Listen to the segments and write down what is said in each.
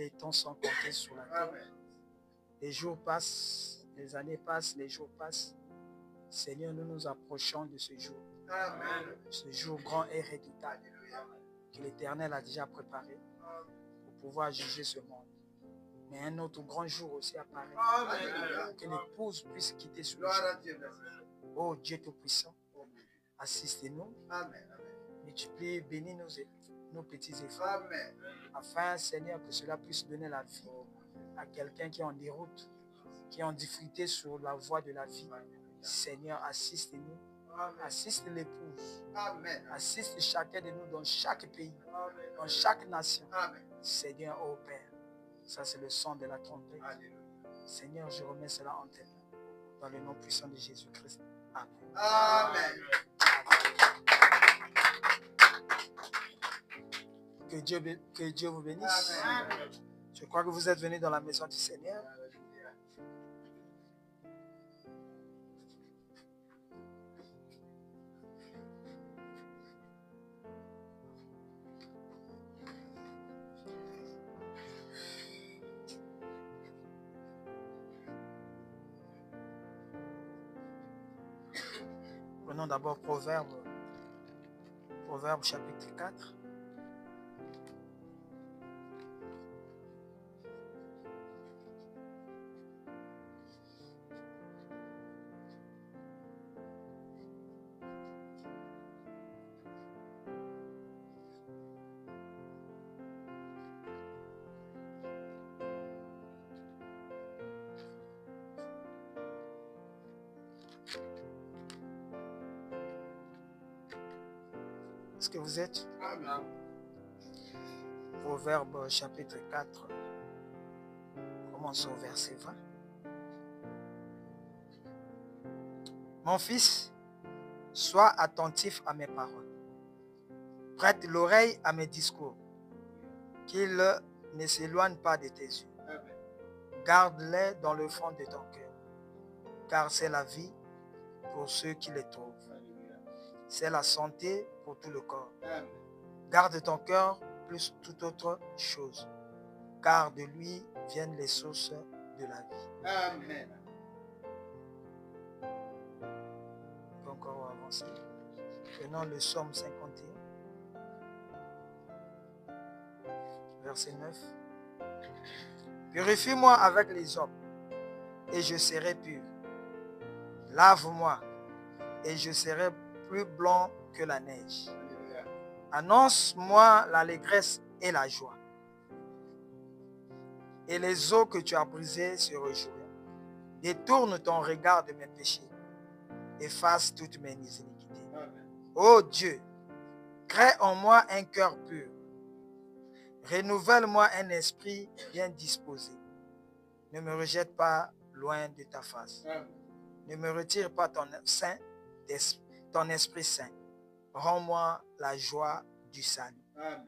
les temps sont comptés sur la terre. Les jours passent, les années passent, les jours passent. Seigneur, nous nous approchons de ce jour. Amen. Ce jour grand et redoutable que l'Éternel a déjà préparé pour pouvoir juger ce monde. Mais un autre grand jour aussi apparaît. Amen. Que l'épouse puisse quitter ce jour. Oh Dieu Tout-Puissant, assistez-nous. Multiplie et bénis nos petits efforts. Amen. Afin, Seigneur, que cela puisse donner la vie à quelqu'un qui est en déroute, qui est en difficulté sur la voie de la vie. Seigneur, assiste-nous. Assiste l'épouse. Assiste chacun de nous dans chaque pays, dans chaque nation. Amen. Seigneur, ô Père, ça c'est le son de la trompette. Seigneur, je remets cela en tes mains. Dans le nom puissant de Jésus-Christ. Amen. Amen. Que Dieu vous bénisse. Amen. Je crois que vous êtes venus dans la maison du Seigneur. Prenons d'abord Proverbe chapitre 4. Est-ce que vous êtes? Amen. Proverbe chapitre 4. Commençons au verset 20. Mon fils, sois attentif à mes paroles. Prête l'oreille à mes discours. Qu'ils ne s'éloignent pas de tes yeux. Garde-les dans le fond de ton cœur. Car c'est la vie pour ceux qui les trouvent. C'est la santé pour tout le corps. Amen. Garde ton cœur plus toute autre chose, car de lui viennent les sources de la vie. Amen. On peut encore avancer. Prenons le psaume 51, verset 9. Purifie-moi avec les hommes, et je serai pur. Lave-moi, et je serai plus blanc que la neige. Annonce-moi l'allégresse et la joie. Et les eaux que tu as brisées se réjouiront. Détourne ton regard de mes péchés. Efface toutes mes iniquités. Ô Dieu, crée en moi un cœur pur. Renouvelle-moi un esprit bien disposé. Ne me rejette pas loin de ta face. Ne me retire pas ton Esprit Saint. Rends-moi la joie du salut. Amen.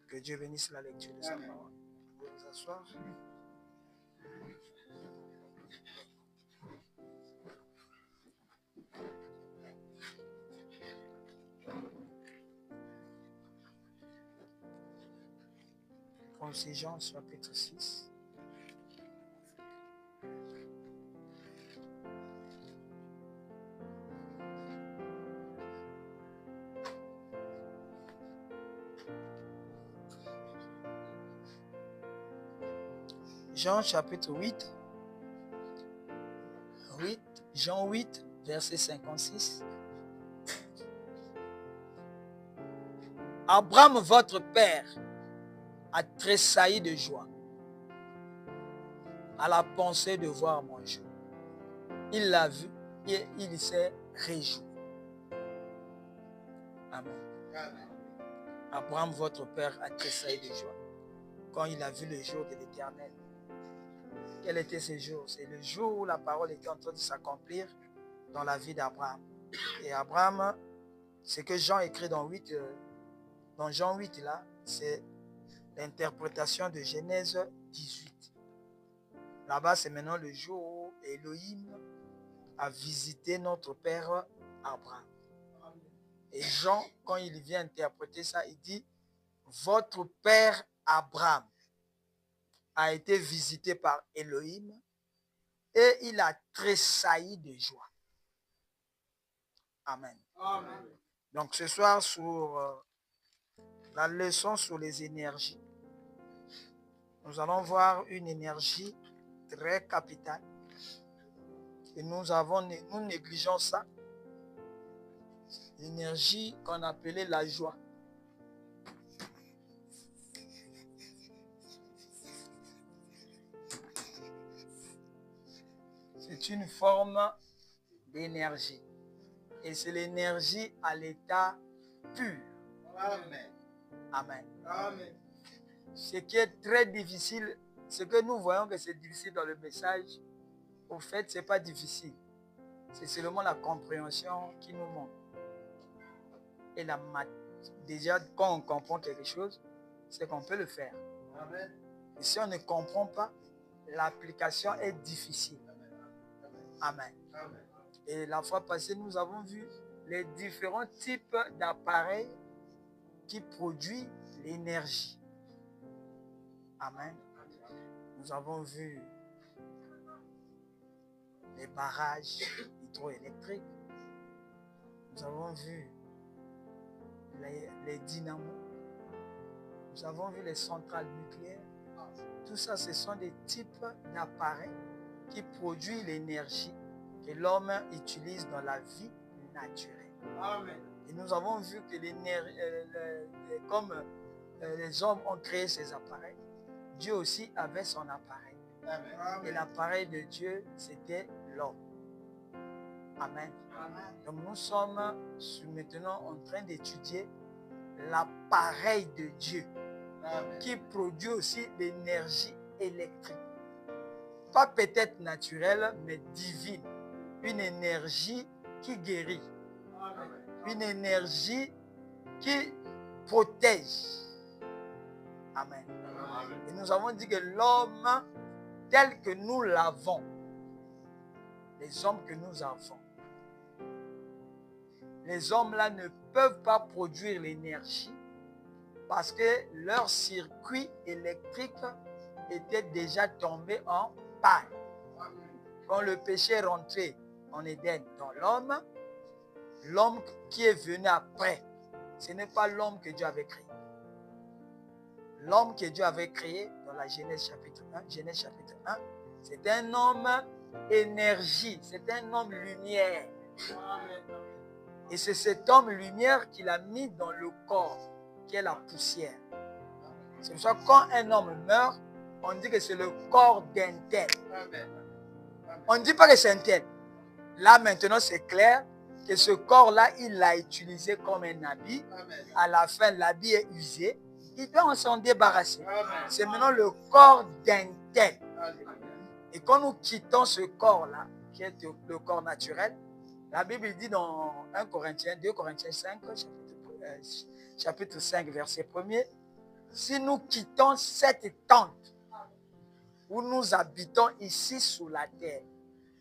Que Dieu bénisse la lecture de sa parole. Vous pouvez vous asseoir. Prends aussi Jean chapitre 6. Jean chapitre 8. Jean 8, verset 56. Abraham, votre père, a tressailli de joie à la pensée de voir mon jour. Il l'a vu et il s'est réjoui. Amen. Amen. Abraham, votre père, a tressailli de joie quand il a vu le jour de l'Éternel. Quel était ce jour? C'est le jour où la parole était en train de s'accomplir dans la vie d'Abraham. Et Abraham, ce que Jean écrit dans Jean 8, là, c'est l'interprétation de Genèse 18. Là-bas, c'est maintenant le jour où Elohim a visité notre père Abraham. Et Jean, quand il vient interpréter ça, il dit, votre père Abraham a été visité par Elohim et il a tressailli de joie. Amen. Amen. Donc ce soir, sur la leçon sur les énergies, nous allons voir une énergie très capitale. Et nous négligeons ça. L'énergie qu'on appelait la joie. C'est une forme d'énergie. Et c'est l'énergie à l'état pur. Amen. Amen. Amen. Ce qui est très difficile, ce que nous voyons que c'est difficile dans le message, au fait, ce n'est pas difficile. C'est seulement la compréhension qui nous manque. Et déjà, quand on comprend quelque chose, c'est qu'on peut le faire. Amen. Et si on ne comprend pas, l'application est difficile. Amen. Amen. Et la fois passée, nous avons vu les différents types d'appareils qui produisent l'énergie. Amen. Nous avons vu les barrages hydroélectriques. Nous avons vu les dynamos. Nous avons vu les centrales nucléaires. Tout ça, ce sont des types d'appareils qui produisent l'énergie que l'homme utilise dans la vie naturelle. Amen. Et nous avons vu que comme les hommes ont créé ces appareils, Dieu aussi avait son appareil. Amen. Et l'appareil de Dieu, c'était l'homme. Amen. Amen. Donc nous sommes maintenant en train d'étudier l'appareil de Dieu. Amen. Qui produit aussi l'énergie électrique. Pas peut-être naturelle, mais divine. Une énergie qui guérit. Amen. Une énergie qui protège. Amen. Amen. Et nous avons dit que l'homme tel que nous l'avons, les hommes que nous avons, les hommes là ne peuvent pas produire l'énergie parce que leur circuit électrique était déjà tombé en panne. Quand le péché est rentré en Éden dans l'homme, l'homme qui est venu après, ce n'est pas l'homme que Dieu avait créé. L'homme que Dieu avait créé dans la Genèse chapitre 1, c'est un homme énergie, c'est un homme lumière. Et c'est cet homme lumière qu'il a mis dans le corps, qui est la poussière. C'est pour ça que quand un homme meurt, on dit que c'est le corps d'un tel. On ne dit pas que c'est un tel. Là maintenant c'est clair que ce corps-là, il l'a utilisé comme un habit. À la fin, l'habit est usé. Il doit s'en débarrasser. C'est maintenant le corps d'un tel. Et quand nous quittons ce corps-là, qui est le corps naturel, la Bible dit dans 2 Corinthiens 5, chapitre 5, verset 1er, si nous quittons cette tente où nous habitons ici sous la terre,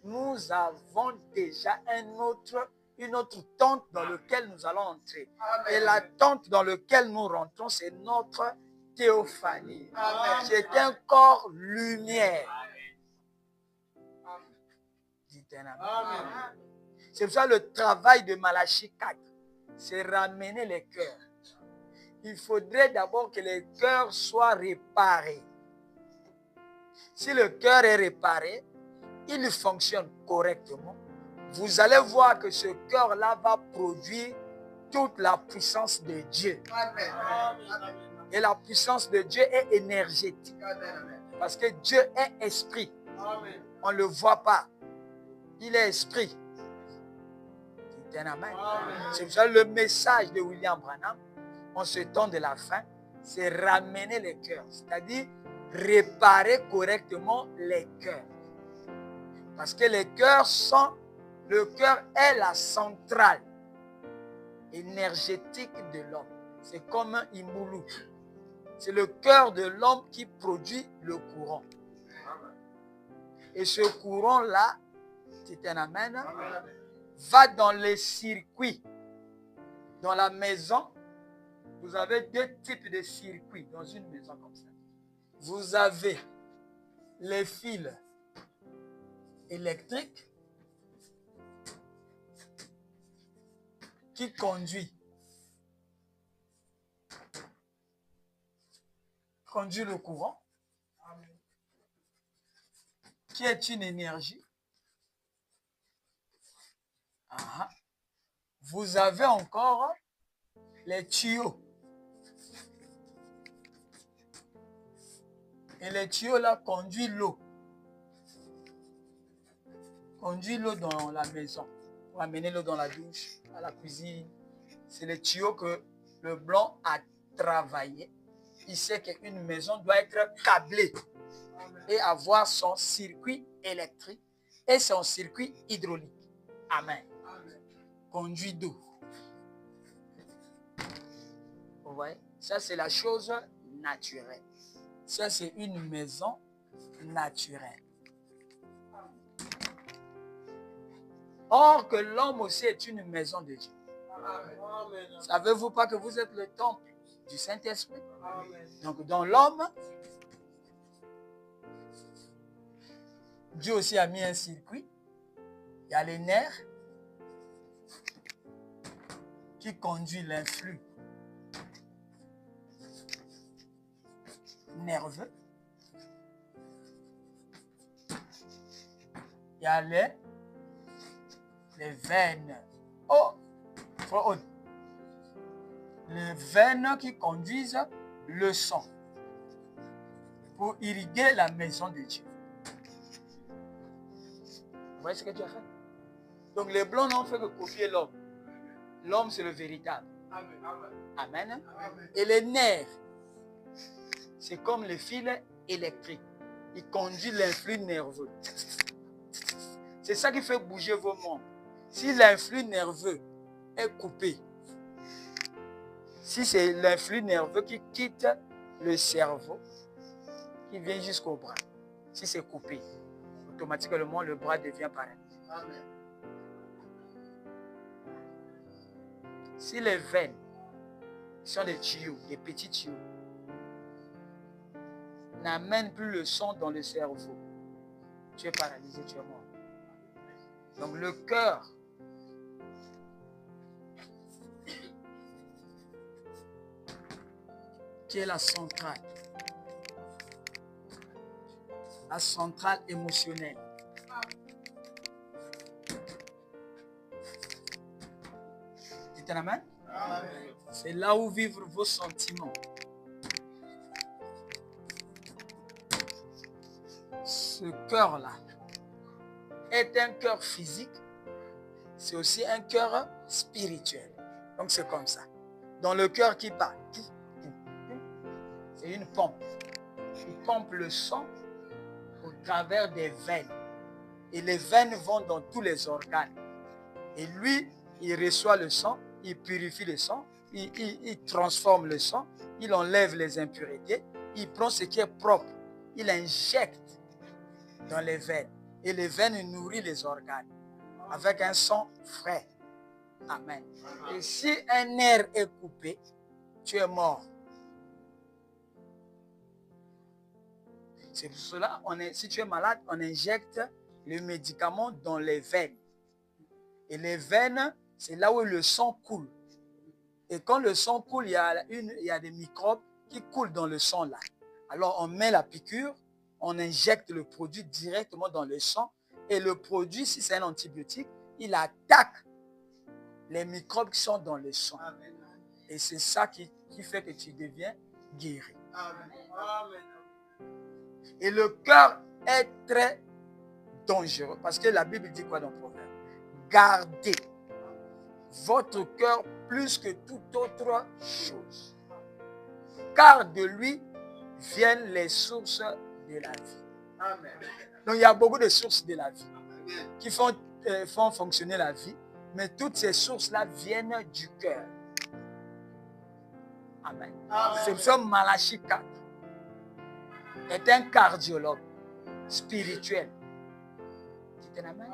nous avons déjà une autre tente dans laquelle nous allons entrer. Amen. Et la tente dans laquelle nous rentrons, c'est notre théophanie. C'est un corps lumière. Dites un amen. C'est pour ça le travail de Malachie 4, c'est ramener les cœurs. Il faudrait d'abord que les cœurs soient réparés. Si le cœur est réparé, il fonctionne correctement. Vous allez voir que ce cœur-là va produire toute la puissance de Dieu. Amen. Et la puissance de Dieu est énergétique. Amen. Parce que Dieu est esprit. Amen. On ne le voit pas. Il est esprit. Amen. C'est ça le message de William Branham en ce temps de la fin, c'est ramener les cœurs, c'est-à-dire réparer correctement les cœurs. Parce que le cœur est la centrale énergétique de l'homme. C'est comme un imoulou. C'est le cœur de l'homme qui produit le courant. Et ce courant-là, c'est un amen, va dans les circuits, dans la maison, Vous avez deux types de circuits dans une maison comme ça. Vous avez les fils électriques qui conduisent le courant, qui est une énergie. Vous avez encore les tuyaux. Et les tuyaux là conduisent l'eau. Conduisent l'eau dans la maison. Pour amener l'eau dans la douche, à la cuisine. C'est les tuyaux que le blanc a travaillé. Il sait qu'une maison doit être câblée et avoir son circuit électrique et son circuit hydraulique. Amen. Conduit d'eau. Vous voyez? Ça, c'est la chose naturelle. Ça, c'est une maison naturelle. Or que l'homme aussi est une maison de Dieu. Savez-vous pas que vous êtes le temple du Saint-Esprit? Donc, dans l'homme, Dieu aussi a mis un circuit. Il y a les nerfs qui conduisent l'influx nerveux. Il y a les veines. Les veines qui conduisent le sang pour irriguer la maison de Dieu. Vous voyez ce que Dieu a fait? Donc les blancs n'ont fait que copier l'homme. L'homme, c'est le véritable. Amen. Et les nerfs, c'est comme les fils électriques. Ils conduisent l'influx nerveux. C'est ça qui fait bouger vos membres. Si l'influx nerveux est coupé, si c'est l'influx nerveux qui quitte le cerveau, qui vient jusqu'au bras, si c'est coupé, automatiquement le bras devient paralysé. Amen. Si les veines sont des tuyaux, des petits tuyaux, n'amènent plus le sang dans le cerveau, tu es paralysé, tu es mort. Donc le cœur qui est la centrale émotionnelle. Dites un amen. C'est là où vivent vos sentiments. Ce cœur-là est un cœur physique, c'est aussi un cœur spirituel. Donc c'est comme ça. Dans le cœur qui bat, c'est une pompe. Il pompe le sang au travers des veines. Et les veines vont dans tous les organes. Et lui, il reçoit le sang, il purifie le sang, il transforme le sang, il enlève les impuretés, il prend ce qui est propre, il injecte dans les veines. Et les veines nourrissent les organes avec un sang frais. Amen. Et si un nerf est coupé, tu es mort. C'est pour cela, si tu es malade, on injecte le médicament dans les veines. Et les veines, c'est là où le sang coule. Et quand le sang coule, il y a des microbes qui coulent dans le sang là. Alors on met la piqûre, on injecte le produit directement dans le sang. Et le produit, si c'est un antibiotique, il attaque les microbes qui sont dans le sang. Amen. Et c'est ça qui fait que tu deviens guéri. Amen. Et le cœur est très dangereux. Parce que la Bible dit quoi dans le Proverbe? Gardez votre cœur plus que toute autre chose. Car de lui viennent les sources de la vie. Amen. Donc il y a beaucoup de sources de la vie qui font fonctionner la vie. Mais toutes ces sources-là viennent du cœur. Amen. C'est pour ça que Malachie 4 est un cardiologue spirituel. Amen.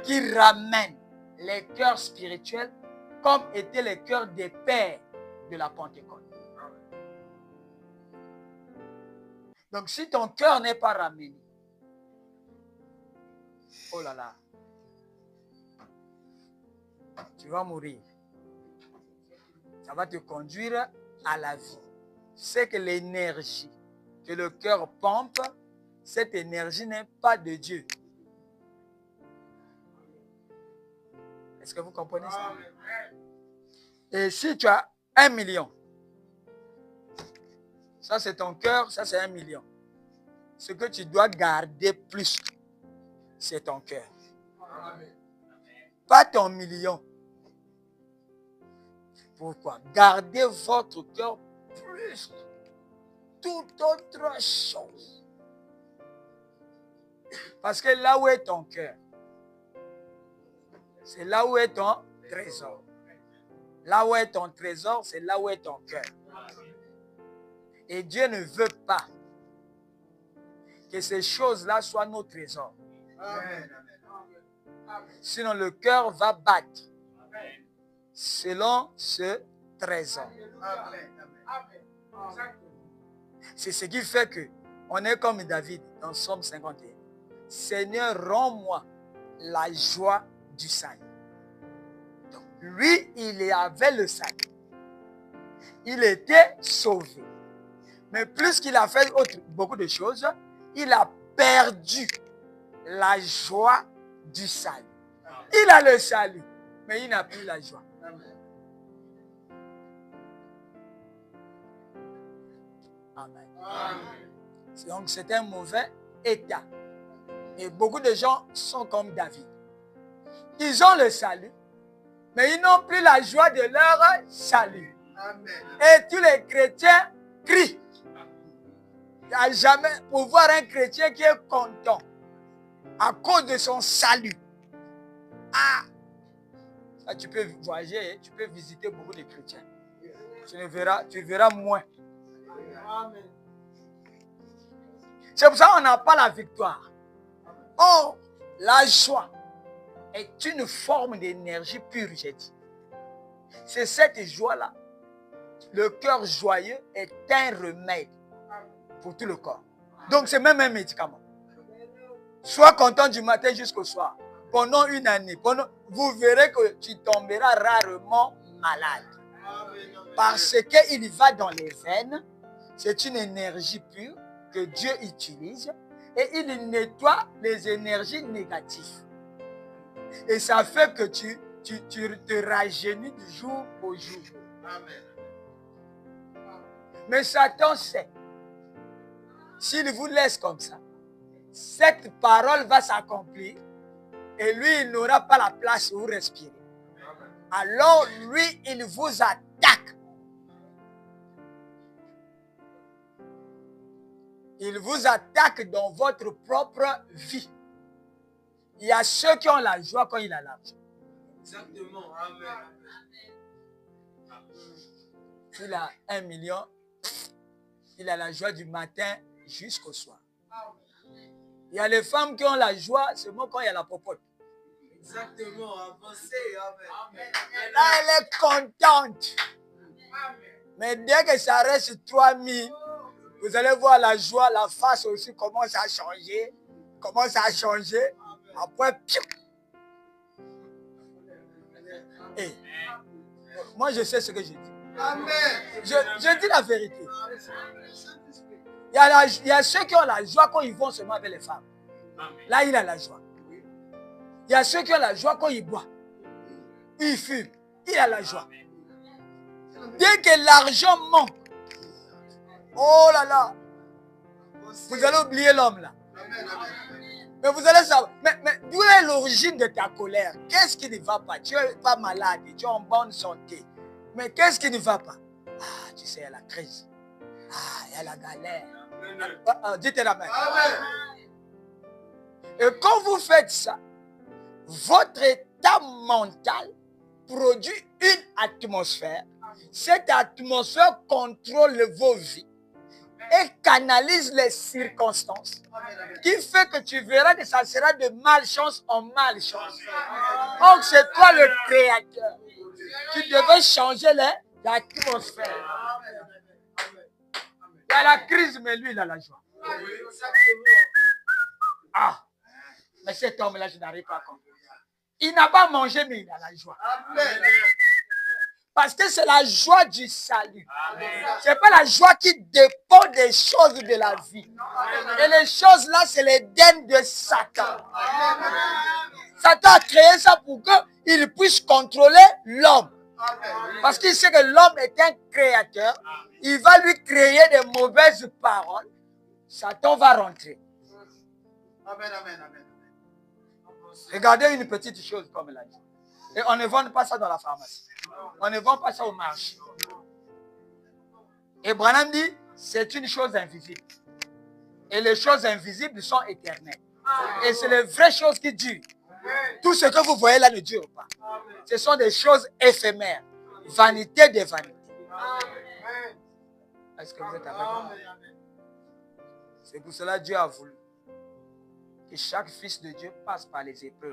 Qui ramène les cœurs spirituels comme étaient les cœurs des pères de la Pentecôte. Donc, si ton cœur n'est pas ramené, oh là là, tu vas mourir. Ça va te conduire à la vie. C'est que l'énergie que le cœur pompe, cette énergie n'est pas de Dieu. Est-ce que vous comprenez ça? Et si tu as 1 million, ça c'est ton cœur, ça c'est 1 million. Ce que tu dois garder plus, c'est ton cœur. Pas ton million. Pourquoi? Gardez votre cœur plus toute autre chose. Parce que là où est ton cœur, c'est là où est ton trésor. Là où est ton trésor, c'est là où est ton cœur. Et Dieu ne veut pas que ces choses-là soient nos trésors. Sinon, le cœur va battre selon ce trésor. C'est ce qui fait que on est comme David dans Psaume 51. Seigneur, rends-moi la joie du salut. Donc, lui, il avait le salut. Il était sauvé. Mais plus qu'il a fait beaucoup de choses, il a perdu la joie du salut. Il a le salut, mais il n'a plus la joie. Amen. Donc c'est un mauvais état. Et beaucoup de gens sont comme David. Ils ont le salut, mais ils n'ont plus la joie de leur salut. Amen. Et tous les chrétiens crient. Il n'y a jamais pour voir un chrétien qui est content à cause de son salut. Ah! Ça, tu peux voyager, tu peux visiter beaucoup de chrétiens. Tu verras moins. Amen. C'est pour ça qu'on n'a pas la victoire. Oh, la joie est une forme d'énergie pure, j'ai dit. C'est cette joie-là. Le cœur joyeux est un remède pour tout le corps. Donc, c'est même un médicament. Sois content du matin jusqu'au soir. Pendant une année, vous verrez que tu tomberas rarement malade. Parce qu'il va dans les veines. C'est une énergie pure que Dieu utilise et il nettoie les énergies négatives. Et ça fait que tu te rajeunis du jour au jour. Amen. Mais Satan sait, s'il vous laisse comme ça, cette parole va s'accomplir et lui, il n'aura pas la place où respirer. Alors, lui, il vous attaque. Il vous attaque dans votre propre vie. Il y a ceux qui ont la joie quand il a l'argent. Exactement. Amen. Il a 1 million. Il a la joie du matin jusqu'au soir. Il y a les femmes qui ont la joie seulement quand il y a la popote. Exactement. Avancez. Amen. Là, elle est contente. Mais dès que ça reste 3000, vous allez voir la joie, la face aussi commence à changer. Après, piou. Et moi, je sais ce que je dis. Amen. Je dis la vérité. Il y a ceux qui ont la joie quand ils vont seulement avec les femmes. Là, il a la joie. Il y a ceux qui ont la joie quand ils boivent. Ils fument. Il a la joie. Dès que l'argent manque, oh là là, vous allez oublier l'homme là. Mais vous allez savoir, mais d'où est l'origine de ta colère? Qu'est-ce qui ne va pas? Tu n'es pas malade, tu es en bonne santé. Mais qu'est-ce qui ne va pas? Ah, tu sais, il y a la crise. Ah, il y a la galère. Dites la main. Et quand vous faites ça, votre état mental produit une atmosphère. Cette atmosphère contrôle vos vies et canalise les circonstances, qui fait que tu verras que ça sera de malchance en malchance. Donc c'est toi le créateur. Tu devais changer L'atmosphère. Il y a la crise, mais lui, il a la joie. Ah, mais cet homme-là, je n'arrive pas à comprendre. Il n'a pas mangé, mais il a la joie. Parce que c'est la joie du salut. Ce n'est pas la joie qui dépend des choses de la vie. Et les choses là, c'est les dennes de Satan. Satan a créé ça pour qu'il puisse contrôler l'homme. Parce qu'il sait que l'homme est un créateur. Il va lui créer des mauvaises paroles. Satan va rentrer. Amen, amen, amen. Regardez une petite chose comme elle a dit. Et on ne vend pas ça dans la pharmacie. On ne vend pas ça au marché. Et Branham dit, c'est une chose invisible. Et les choses invisibles sont éternelles. Et c'est les vraies choses qui durent. Tout ce que vous voyez là ne dure pas. Ce sont des choses éphémères. Vanité des vanités. Est-ce que vous êtes avec moi? C'est pour cela que Dieu a voulu que chaque fils de Dieu passe par les épreuves.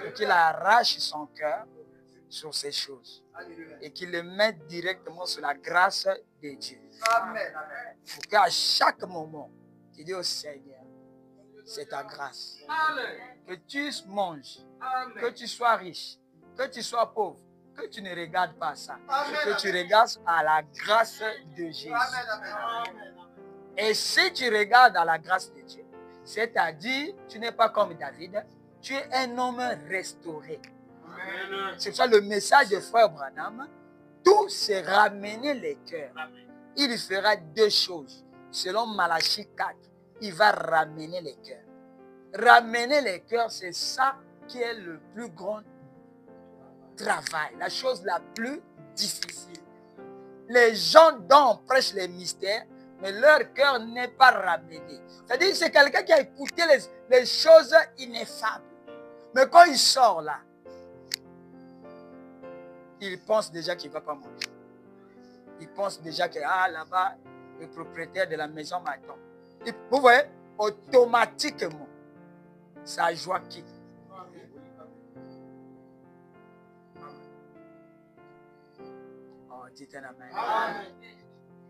Et qu'il arrache son cœur sur ces choses. Et qu'il le mette directement sur la grâce de Dieu. Pour qu'à chaque moment, tu dis au Seigneur, c'est ta grâce. Que tu manges, que tu sois riche, que tu sois pauvre, que tu ne regardes pas ça. Que tu regardes à la grâce de Jésus. Et si tu regardes à la grâce de Dieu, c'est-à-dire, tu n'es pas comme David, tu es un homme restauré. C'est ça le message de frère Branham. Tout c'est ramener les cœurs. Il fera deux choses. Selon Malachie 4, il va ramener les cœurs. Ramener les cœurs, c'est ça qui est le plus grand travail, la chose la plus difficile. Les gens dont on prêche les mystères, mais leur cœur n'est pas ramené. C'est-à-dire que c'est quelqu'un qui a écouté les choses ineffables. Mais quand il sort là, il pense déjà qu'il ne va pas manger. Il pense déjà que là-bas, le propriétaire de la maison m'attend. Vous voyez, automatiquement, sa joie quitte. Oh, dites un amen. Amen.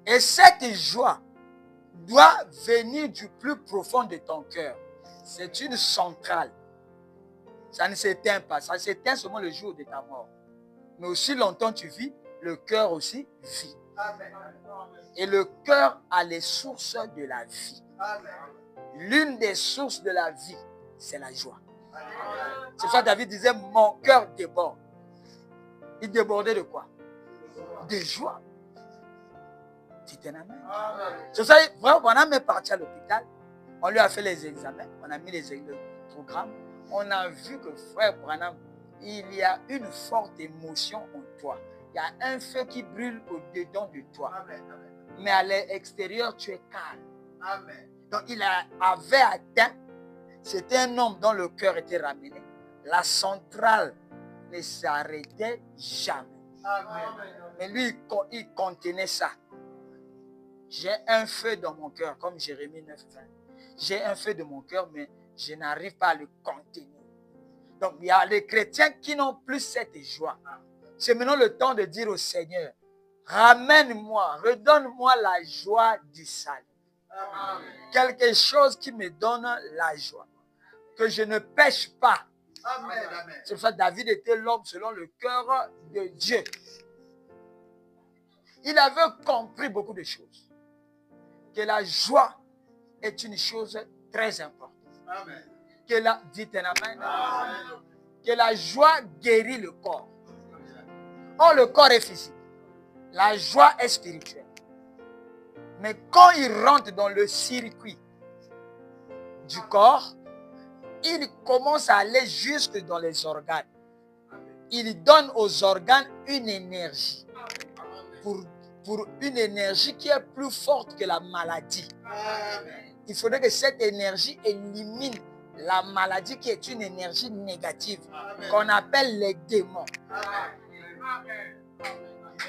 Et cette joie doit venir du plus profond de ton cœur. C'est une centrale. Ça ne s'éteint pas. Ça s'éteint seulement le jour de ta mort. Mais aussi longtemps tu vis, le cœur aussi vit. Amen. Et le cœur a les sources de la vie. L'une des sources de la vie, c'est la joie. C'est ça David disait, mon cœur déborde. Il débordait de quoi? De joie. Dites un amen. C'est ça, vraiment, on est parti à l'hôpital. On lui a fait les examens. On a mis le programme. On a vu que frère Branham, il y a une forte émotion en toi. Il y a un feu qui brûle au-dedans de toi. Amen. Mais à l'extérieur, tu es calme. Amen. Donc, il avait atteint, c'était un homme dont le cœur était ramené. La centrale ne s'arrêtait jamais. Amen. Mais lui, il contenait ça. J'ai un feu dans mon cœur, comme Jérémie 9:20. J'ai un feu de mon cœur, mais je n'arrive pas à le contenir. Donc, il y a les chrétiens qui n'ont plus cette joie. C'est maintenant le temps de dire au Seigneur, ramène-moi, redonne-moi la joie du salut. Amen. Quelque chose qui me donne la joie. Que je ne pêche pas. Amen. C'est pour ça que David était l'homme selon le cœur de Dieu. Il avait compris beaucoup de choses. Que la joie est une chose très importante. Amen. Dites un amen. Amen. Que la joie guérit le corps. Or, le corps est physique. La joie est spirituelle. Mais quand il rentre dans le circuit du corps, il commence à aller jusque dans les organes. Il donne aux organes une énergie. Pour une énergie qui est plus forte que la maladie. Amen. Il faudrait que cette énergie élimine la maladie qui est une énergie négative. Amen. Qu'on appelle les démons. Amen.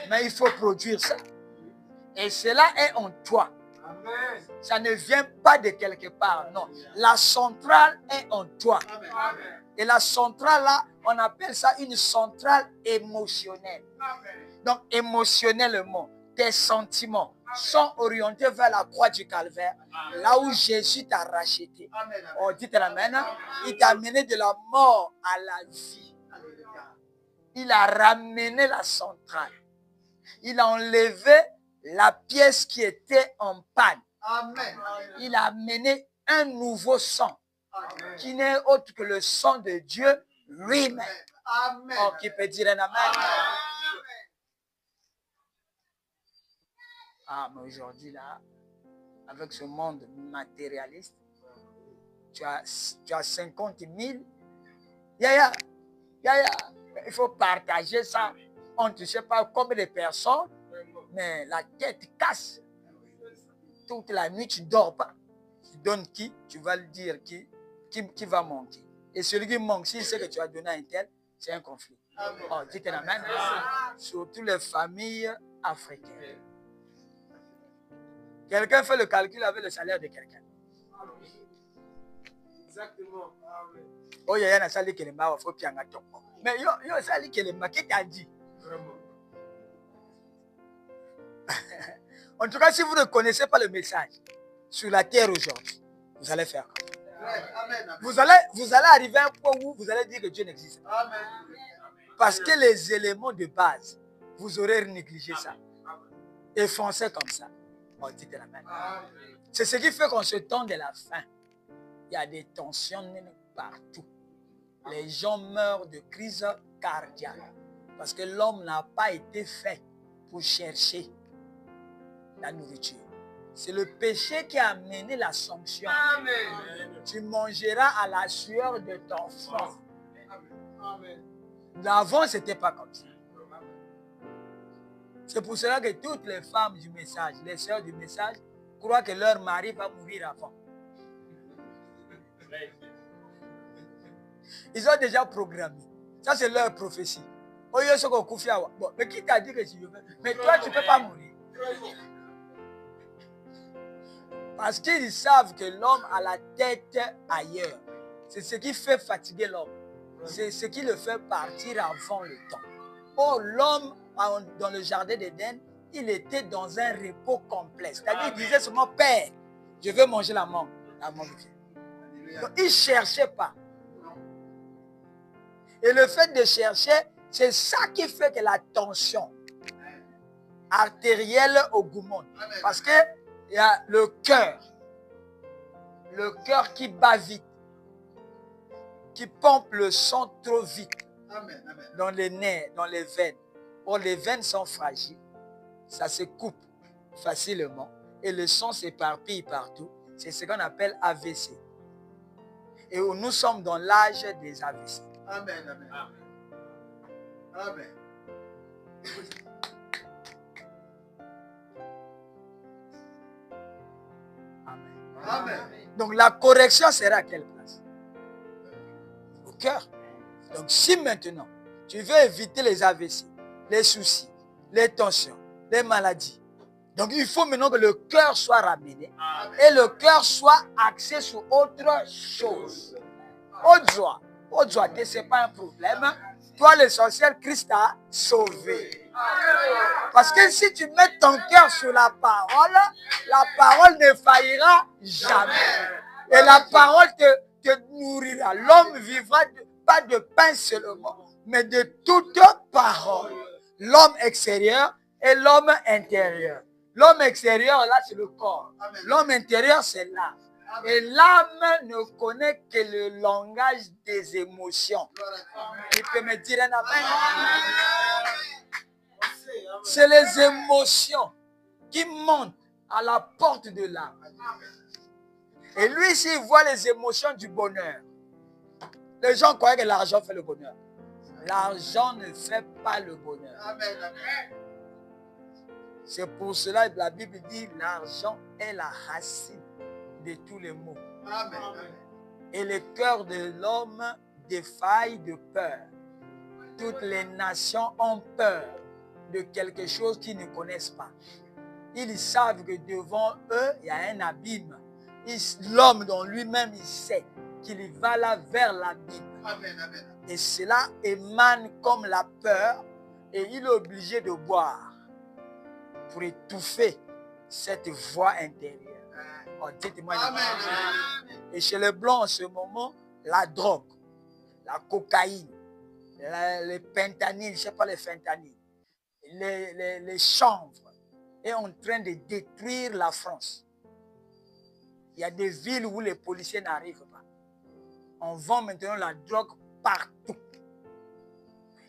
Mais il faut produire ça. Et cela est en toi. Ça ne vient pas de quelque part, non. La centrale est en toi. Et la centrale là, on appelle ça une centrale émotionnelle. Donc émotionnellement, tes sentiments sont orientés vers la croix du calvaire, là où Jésus t'a racheté. Oh, dites amen. Il t'a amené de la mort à la vie. Il a ramené la centrale. Il a enlevé la pièce qui était en panne. Il a amené un nouveau sang qui n'est autre que le sang de Dieu lui-même. Oh, qui peut dire un amen? Ah, mais aujourd'hui, là, avec ce monde matérialiste, tu as 50 000. Il faut partager ça. On ne sait pas combien de personnes, mais la tête casse. Toute la nuit, tu ne dors pas. Tu donnes qui? Tu vas le dire qui va manquer. Et celui qui manque, s'il sait que tu as donné à un tel, c'est un conflit. Oh, dites un amen. Surtout les familles africaines. Quelqu'un fait le calcul avec le salaire de quelqu'un. Exactement. Oh, il y a un salaire qui est mal, il faut qu'il y ait un top. Mais il y a un salaire qui est mal, qui t'a dit? Vraiment. En tout cas, si vous ne connaissez pas le message sur la terre aujourd'hui, vous allez faire comme ça. Vous allez arriver à un point où vous allez dire que Dieu n'existe pas. Parce que les éléments de base, vous aurez négligé ça. Et foncez comme ça. Oh, dites la main. C'est ce qui fait qu'en ce temps de la fin, il y a des tensions partout. Les gens meurent de crise cardiaque. Parce que l'homme n'a pas été fait pour chercher la nourriture. C'est le péché qui a amené la sanction. Amen. Tu mangeras à la sueur de ton front. D'avant, ce n'était pas comme ça. C'est pour cela que toutes les femmes du message, les sœurs du message, croient que leur mari va mourir avant. Ils ont déjà programmé. Ça, c'est leur prophétie. Bon, mais qui t'a dit que tu veux? Mais toi, tu ne peux pas mourir. Parce qu'ils savent que l'homme a la tête ailleurs. C'est ce qui fait fatiguer l'homme. C'est ce qui le fait partir avant le temps. Oh, l'homme, dans le jardin d'Éden, il était dans un repos complet. C'est-à-dire, il disait seulement, Père, je veux manger la mangue. La mangue vient. Donc, il ne cherchait pas. Et le fait de chercher, c'est ça qui fait que la tension artérielle augmente. Parce que il y a le cœur qui bat vite, qui pompe le sang trop vite dans les nerfs, dans les veines. Or, les veines sont fragiles, ça se coupe facilement et le sang s'éparpille partout. C'est ce qu'on appelle AVC. Et nous sommes dans l'âge des AVC. Amen, amen. Amen. Amen. Donc la correction sera à quelle place? Au cœur. Donc si maintenant tu veux éviter les AVC, les soucis, les tensions, les maladies, donc il faut maintenant que le cœur soit ramené et le cœur soit axé sur autre chose. Autre joie, ce n'est pas un problème. Toi, l'essentiel, Christ t'a sauvé. Parce que si tu mets ton cœur sur la parole ne faillira jamais. Et la parole te nourrira. L'homme vivra pas de pain seulement, mais de toute parole. L'homme extérieur et l'homme intérieur. L'homme extérieur, là, c'est le corps. L'homme intérieur, c'est l'âme. Et l'âme ne connaît que le langage des émotions. Tu peux me dire un amen? C'est les émotions qui montent à la porte de l'âme. Et lui, s'il voit les émotions du bonheur, les gens croient que l'argent fait le bonheur. L'argent ne fait pas le bonheur. C'est pour cela que la Bible dit l'argent est la racine de tous les maux. Amen. Et le cœur de l'homme défaille de peur. Toutes les nations ont peur de quelque chose qu'ils ne connaissent pas. Ils savent que devant eux, il y a un abîme. L'homme dans lui-même, il sait qu'il va là vers l'abîme. Amen, amen. Et cela émane comme la peur et il est obligé de boire pour étouffer cette voix intérieure. Oh, dites-moi. Amen. Et chez les Blancs, en ce moment, la drogue, la cocaïne, les pentanyl, je ne sais pas les fentanyl, les chanvres, est en train de détruire la France. Il y a des villes où les policiers n'arrivent pas. On vend maintenant la drogue partout.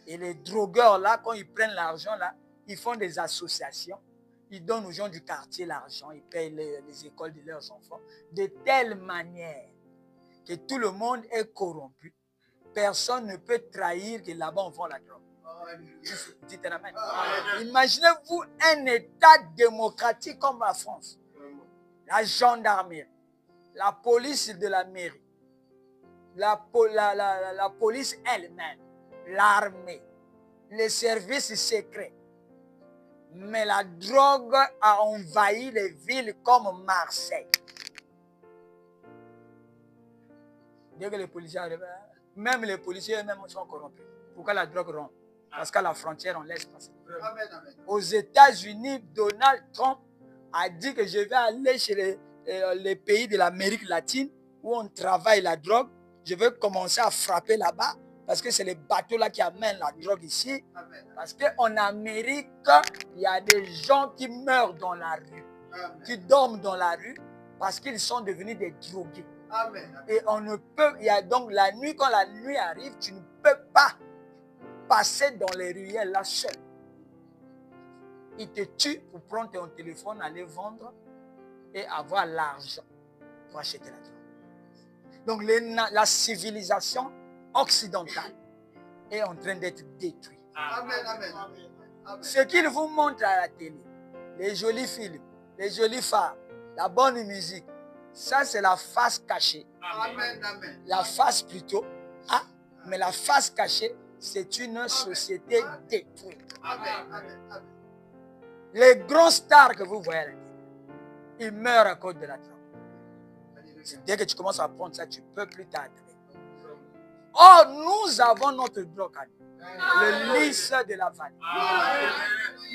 Et les drogueurs, là, quand ils prennent l'argent, là, ils font des associations. Ils donnent aux gens du quartier l'argent. Ils payent les écoles de leurs enfants. De telle manière que tout le monde est corrompu. Personne ne peut trahir que là-bas, on vend la drogue. Dites amen. Imaginez-vous un État démocratique comme la France. La gendarmerie, la police de la mairie, la police elle-même, l'armée, les services secrets. Mais la drogue a envahi les villes comme Marseille. Dès que les policiers arrivent, même les policiers eux-mêmes sont corrompus. Pourquoi la drogue rompt? Parce qu'à la frontière, on laisse passer. Amen, amen. Aux États-Unis, Donald Trump a dit que je vais aller chez les pays de l'Amérique latine où on travaille la drogue. Je vais commencer à frapper là-bas parce que c'est les bateaux là qui amènent la drogue ici. Amen. Parce qu'en Amérique, il y a des gens qui meurent dans la rue, Amen. qui dorment dans la rue parce qu'ils sont devenus des drogués. Amen. Et on ne peut, il y a donc la nuit, quand la nuit arrive, tu ne peux pas passer dans les ruelles là seul. Ils te tuent pour prendre ton téléphone, aller vendre et avoir l'argent pour acheter la drogue. Donc la civilisation occidentale est en train d'être détruite. Amen, amen. Amen. Ce qu'ils vous montrent à la télé, les jolis films, les jolies femmes, la bonne musique, ça c'est la face cachée. Amen, amen. La face plutôt, mais la face cachée, c'est une société détruite. Amen, amen, amen. Les grands stars que vous voyez à la télé, ils meurent à cause de la drogue. Dès que tu commences à prendre ça, tu ne peux plus t'adresser. Or, nous avons notre drogue à nous, le lys de la vallée.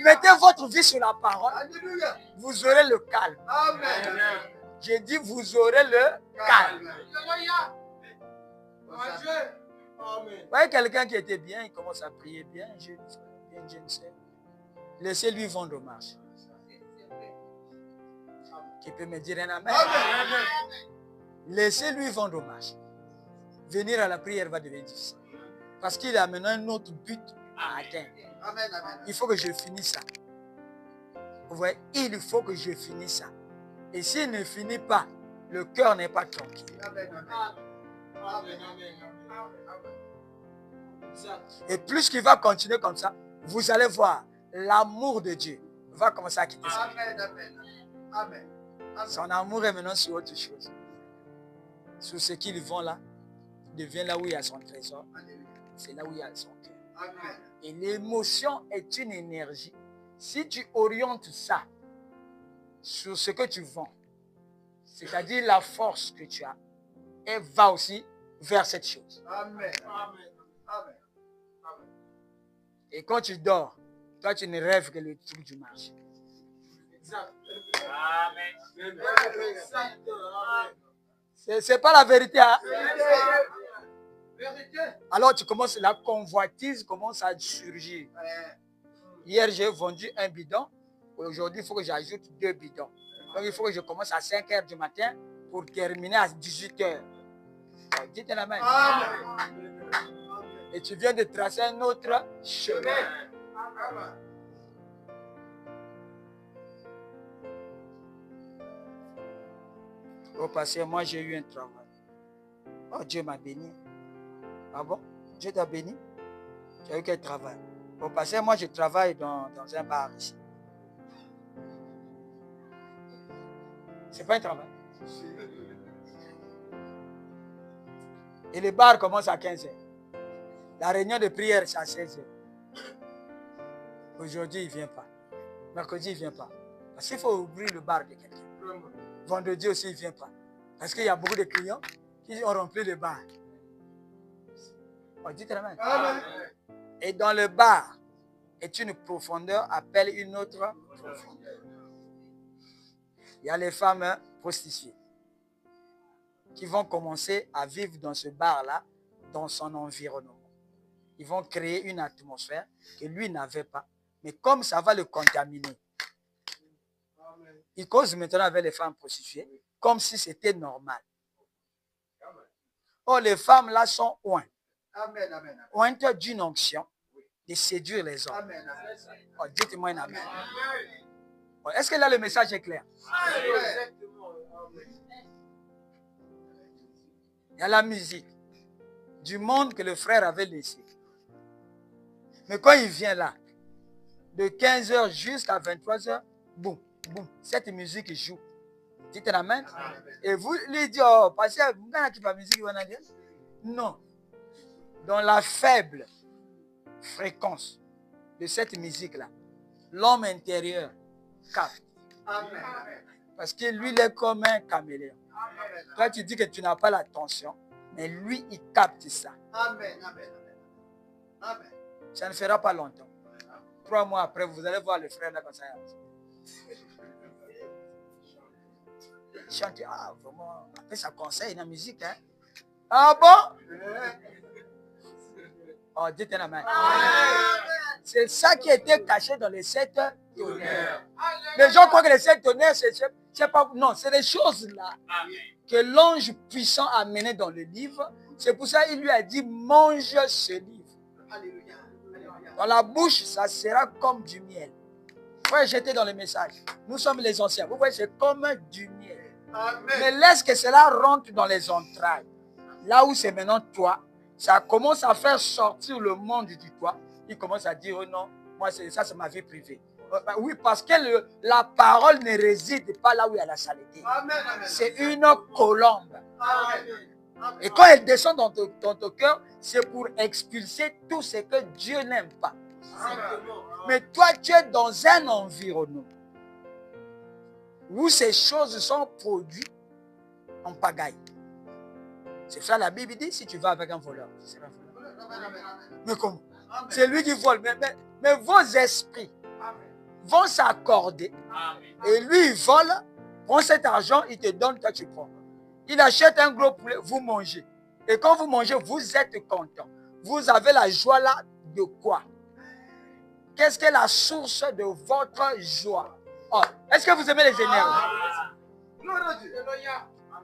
Mettez votre vie sur la parole, Alléluia. vous aurez le calme. Amen. J'ai dit, vous aurez le calme. Vous voyez quelqu'un qui était bien, il commence à prier bien, je ne sais. Laissez-lui vendre au marché. Qui peut me dire un amen? Laissez-lui vendre au marché. Venir à la prière va devenir difficile. Parce qu'il a maintenant un autre but à atteindre. Amen, amen. Il faut que je finisse ça. Vous voyez, il faut que je finisse ça. Et s'il ne finit pas, le cœur n'est pas tranquille. Amen, amen. Amen, amen. Et plus qu'il va continuer comme ça, vous allez voir, l'amour de Dieu va commencer à quitter ça. Amen, amen. Amen. Son amour est maintenant sur autre chose. Sur ce qu'ils vont là, devient là où il y a son trésor. C'est là où il y a son cœur. Amen. Et l'émotion est une énergie. Si tu orientes ça sur ce que tu vends, c'est-à-dire la force que tu as, elle va aussi vers cette chose. Amen. Amen. Amen. Et quand tu dors, toi tu ne rêves que le truc du marché. Exact. Amen. C'est pas la vérité. Hein? Vérité. Alors tu commences, la convoitise commence à surgir. Hier j'ai vendu un bidon. Aujourd'hui il faut que j'ajoute 2 bidons. Donc il faut que je commence à 5 h du matin pour terminer à 18 h. Dites la main. Et tu viens de tracer un autre chemin. Au passé, moi j'ai eu un travail. Oh, Dieu m'a béni. Ah bon? Dieu t'a béni? Tu as eu quel travail? Au passé, moi je travaille dans un bar ici. C'est pas un travail. Et le bar commence à 15 h. La réunion de prière, c'est à 16 h. Aujourd'hui, il ne vient pas. Mercredi, il ne vient pas. Parce qu'il faut ouvrir le bar de quelqu'un. Vendredi aussi, il ne vient pas. Parce qu'il y a beaucoup de clients qui ont rempli le bar. Oh, dites Amen. Amen. Et dans le bar, est une profondeur appelle une autre profondeur. Il y a les femmes prostituées qui vont commencer à vivre dans ce bar-là, dans son environnement. Ils vont créer une atmosphère que lui n'avait pas. Mais comme ça va le contaminer, il cause maintenant avec les femmes prostituées comme si c'était normal. Oh, les femmes là sont ointes. Amen. Amen. Ointes d'une onction de séduire les hommes. Amen. Oh, dites-moi un amen. Oh, est-ce que là le message est clair? Il y a la musique du monde que le frère avait laissé. Mais quand il vient là, de 15h jusqu'à 23h, boum, boum, cette musique joue. Dites amen. Et vous lui dites, oh, parce que vous n'avez pas de musique, non. Dans la faible fréquence de cette musique-là, l'homme intérieur capte. Amen. Parce que lui, il est comme un caméléon. Toi, tu dis que tu n'as pas l'attention, mais lui, il capte ça. Amen. Amen. Amen. Ça ne fera pas longtemps. 3 mois après, vous allez voir le frère là comme ça. Chante, ah, vraiment, après ça conseille la musique, hein. Ah bon? Oh, dites un amen. C'est ça qui était caché dans les 7 tonnerres. Les gens croient que les 7 tonnerres, c'est pas. Non, c'est des choses là que l'ange puissant a mené dans le livre. C'est pour ça qu'il lui a dit, mange ce livre. Alléluia. Dans la bouche, ça sera comme du miel. Vous voyez, j'étais dans le message. Nous sommes les anciens. Vous voyez, c'est comme du miel. Amen. Mais laisse que cela rentre dans les entrailles. Là où c'est maintenant toi, ça commence à faire sortir le monde du toi. Il commence à dire, oh non, moi ça c'est ma vie privée. Oui, parce que la parole ne réside pas là où il y a la saleté. Amen. C'est une colombe. Amen. Et quand elle descend dans ton cœur, c'est pour expulser tout ce que Dieu n'aime pas. Mais toi, tu es dans un environnement où ces choses sont produites en pagaille. C'est ça la Bible dit, si tu vas avec un voleur. Mais comment? C'est lui qui vole. Mais vos esprits vont s'accorder. Et lui, il vole, prend cet argent, il te donne, toi tu prends. Il achète un gros poulet, vous mangez. Et quand vous mangez, vous êtes content. Vous avez la joie là de quoi? Qu'est-ce que la source de votre joie? Oh, est-ce que vous aimez les énergies?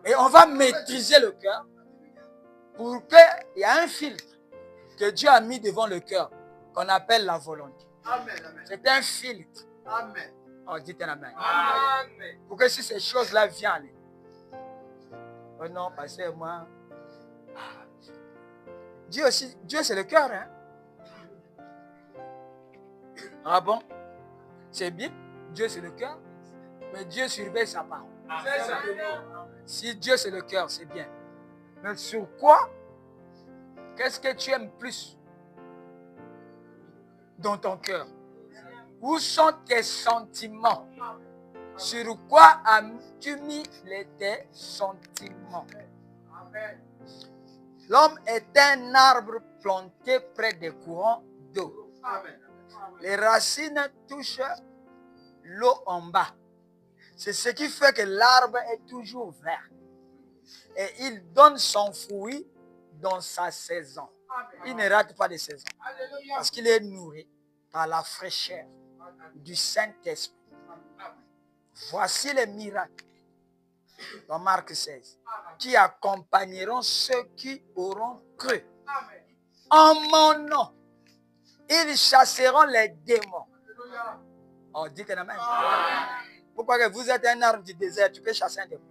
Et on va maîtriser le cœur pour qu'il y ait un filtre que Dieu a mis devant le cœur qu'on appelle la volonté. C'est un filtre. Amen. Oh, dites un amen. Pour que si ces choses-là viennent, oh non, parce que moi, Dieu aussi, Dieu c'est le cœur, hein? Ah bon? C'est bien, Dieu c'est le cœur, mais Dieu surveille sa parole. Si Dieu c'est le cœur, c'est bien. Mais sur quoi? Qu'est-ce que tu aimes plus dans ton cœur? Où sont tes sentiments? Sur quoi as-tu mis tes sentiments? L'homme est un arbre planté près des courants d'eau. Les racines touchent l'eau en bas. C'est ce qui fait que l'arbre est toujours vert. Et il donne son fruit dans sa saison. Il ne rate pas de saison. Parce qu'il est nourri par la fraîcheur du Saint-Esprit. Voici les miracles dans Marc 16 qui accompagneront ceux qui auront cru. En mon nom, ils chasseront les démons. Oh, dites un amen. Pourquoi que vous êtes un arbre du désert, tu peux chasser un démon?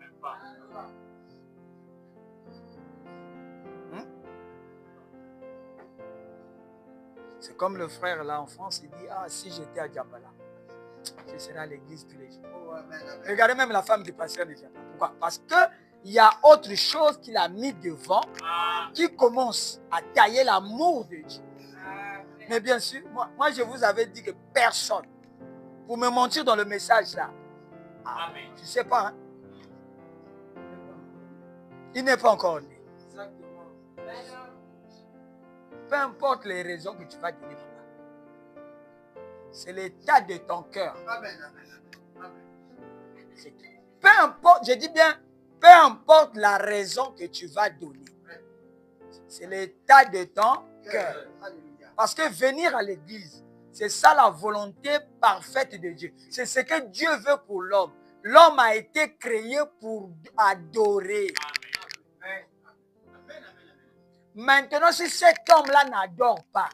C'est comme le frère là en France, il dit, ah, si j'étais à Djambala, je serais à l'église tous les jours. Regardez, même la femme du pasteur ne vient pas. Pourquoi? Parce qu'il y a autre chose qu'il a mis devant qui commence à tailler l'amour de Dieu. Mais bien sûr, moi je vous avais dit que personne, pour me mentir dans le message là, Amen. Tu ne sais pas, hein? Il n'est pas encore né. Peu importe les raisons que tu vas donner, papa. C'est l'état de ton cœur. Amen. Amen. C'est tout. Peu importe, je dis bien, peu importe la raison que tu vas donner. C'est l'état de ton cœur. Alléluia. Parce que venir à l'église, c'est ça la volonté parfaite de Dieu. C'est ce que Dieu veut pour l'homme. L'homme a été créé pour adorer. Maintenant, si cet homme-là n'adore pas,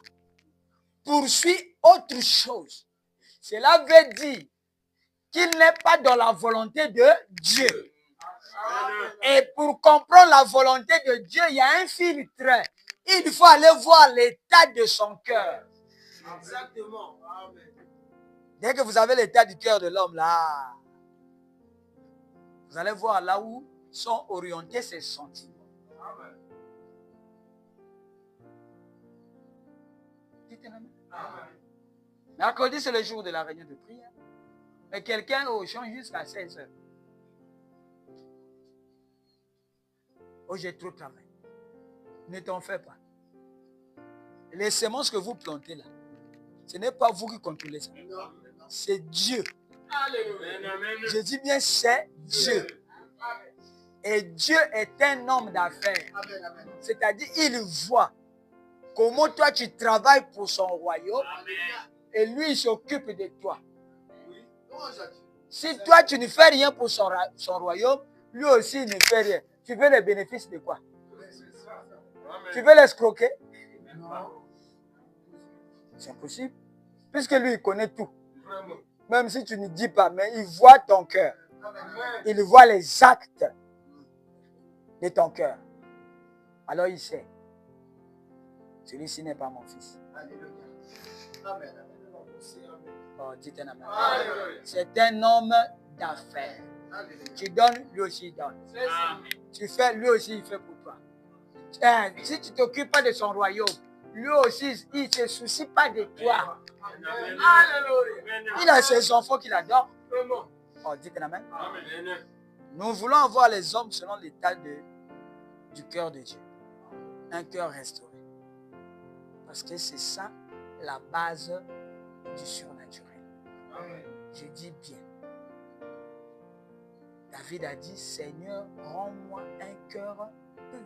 poursuit autre chose, cela veut dire qu'il n'est pas dans la volonté de Dieu. Et pour comprendre la volonté de Dieu, il y a un filtre. Il faut aller voir l'état de son cœur. Exactement. Amen. Dès que vous avez l'état du cœur de l'homme là, vous allez voir là où sont orientés ses sentiments. Amen. Dites-le-moi. Amen. Mercredi, c'est le jour de la réunion de prière. Mais quelqu'un au champ jusqu'à 16h. Oh, j'ai trop travaillé. Ne t'en fais pas. Les semences que vous plantez là, ce n'est pas vous qui contrôlez ça. C'est Dieu. Alléluia. Je dis bien, c'est Dieu. Et Dieu est un homme d'affaires. Amen. Amen. C'est-à-dire, il voit comment toi tu travailles pour son royaume et lui, il s'occupe de toi. Oui. Louange à Dieu. Si toi, tu ne fais rien pour son royaume, lui aussi, il ne fait rien. Tu veux les bénéfices de quoi? Tu veux l'escroquer? Non. C'est impossible. Puisque lui, il connaît tout. Même si tu ne dis pas, mais il voit ton cœur. Amen. Il voit les actes de ton cœur. Alors il sait. Celui-ci n'est pas mon fils. Alléluia. Amen. Amen. Oh, dites un amen. Alléluia. C'est un homme d'affaires. Alléluia. Tu donnes, lui aussi il donne. Amen. Tu fais, lui aussi il fait pour toi. Si tu ne t'occupes pas de son royaume, lui aussi il ne se soucie pas de toi. Alléluia. Il a ses enfants qu'il adore. Oh, dites un amen. Amen. Nous voulons avoir les hommes selon l'état du cœur de Dieu. Un cœur restauré. Parce que c'est ça la base du surnaturel. Amen. Je dis bien. David a dit, Seigneur, rends-moi un cœur pur.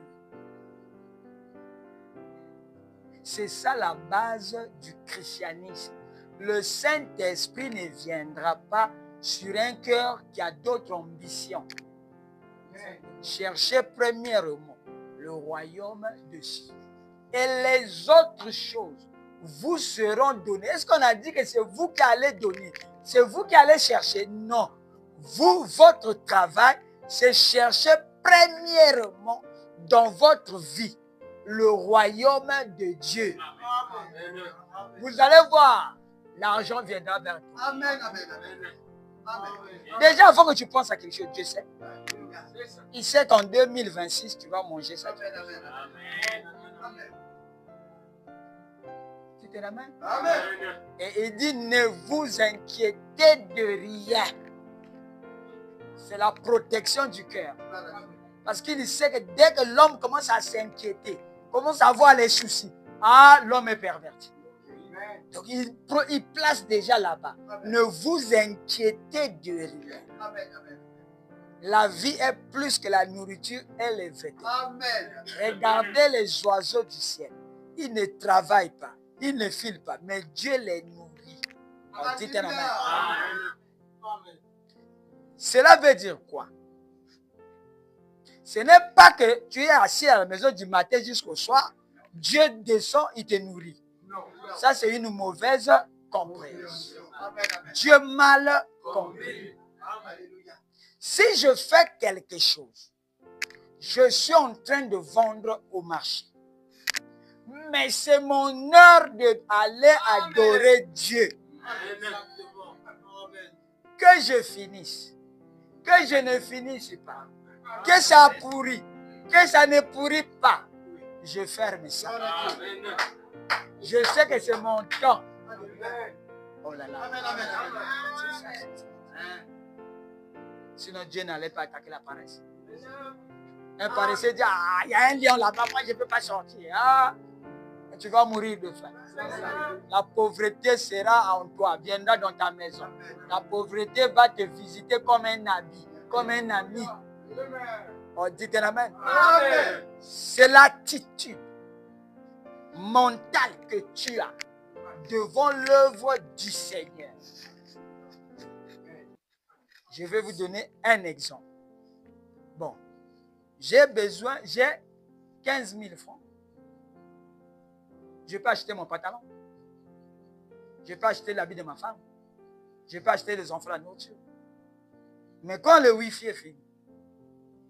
C'est ça la base du christianisme. Le Saint-Esprit ne viendra pas sur un cœur qui a d'autres ambitions. Cherchez premièrement le royaume de Dieu. Et les autres choses vous seront données. Est-ce qu'on a dit que c'est vous qui allez donner? C'est vous qui allez chercher? Non. Vous, votre travail, c'est chercher premièrement dans votre vie le royaume de Dieu. Vous allez voir, l'argent viendra vers toi. Amen. Amen. Amen. Amen. Déjà, avant que tu penses à quelque chose, Dieu sait. Alléluia. Il sait qu'en 2026, tu vas manger ça. Amen. Amen. Amen. Amen. Tu te ramènes? Amen. Et il dit, ne vous inquiétez de rien. C'est la protection du cœur. Parce qu'il sait que dès que l'homme commence à s'inquiéter, commence à avoir les soucis, l'homme est perverti. Donc il place déjà là-bas. Ne vous inquiétez de rien. Amen. Amen. La vie est plus que la nourriture et les vêtements. Amen. Regardez les oiseaux du ciel. Ils ne travaillent pas, ils ne filent pas, mais Dieu les nourrit. Alors, dites un amen. Amen. Cela veut dire quoi? Ce n'est pas que tu es assis à la maison du matin jusqu'au soir, Dieu descend, il te nourrit. Non. Ça, c'est une mauvaise compréhension. Amen. Amen. Dieu mal compris. Alléluia. Si je fais quelque chose, je suis en train de vendre au marché. Mais c'est mon heure d'aller adorer Dieu. Que je finisse, que je ne finisse pas, que ça pourrit, que ça ne pourrit pas, je ferme ça. Je sais que c'est mon temps. Oh là là. Amen. Amen. C'est ça, c'est ça. Sinon, Dieu n'allait pas attaquer la paresse. Un paresseux dit, ah, il y a un lion là-bas, moi je ne peux pas sortir. Ah, tu vas mourir de faim. La pauvreté sera en toi, viendra dans ta maison. La pauvreté va te visiter comme un habit, comme un ami. Oh, dites amen. C'est l'attitude mentale que tu as devant l'œuvre du Seigneur. Je vais vous donner un exemple. Bon, j'ai 15 000 francs. Je peux acheter mon pantalon. Je peux acheter l'habit de ma femme. Je peux acheter les enfants la nourriture. Mais quand le Wi-Fi est fini,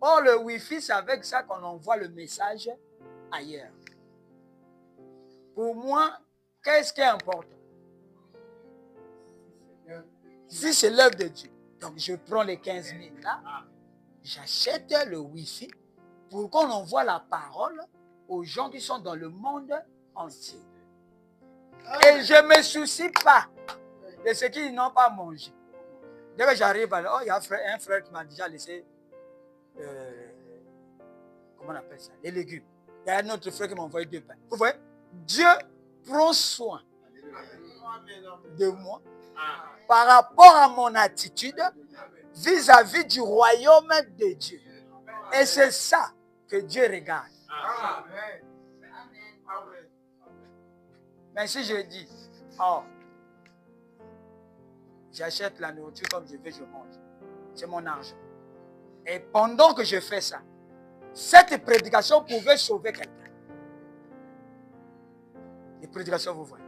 le Wi-Fi, c'est avec ça qu'on envoie le message ailleurs. Pour moi, qu'est-ce qui est important? Si c'est l'œuvre de Dieu, donc je prends les 15 000 là, j'achète le Wi-Fi pour qu'on envoie la parole aux gens qui sont dans le monde entier. Et je ne me soucie pas de ceux qui n'ont pas mangé. Dès que j'arrive, il y a un frère qui m'a déjà laissé, comment on appelle ça, les légumes. Il y a un autre frère qui m'a envoyé 2 pains. Vous voyez, Dieu prend soin de moi par rapport à mon attitude vis-à-vis du royaume de Dieu. Et c'est ça que Dieu regarde. Mais si je dis, j'achète la nourriture comme je veux, je mange. C'est mon argent. Et pendant que je fais ça, cette prédication pouvait sauver quelqu'un. Les prédications, vous voyez.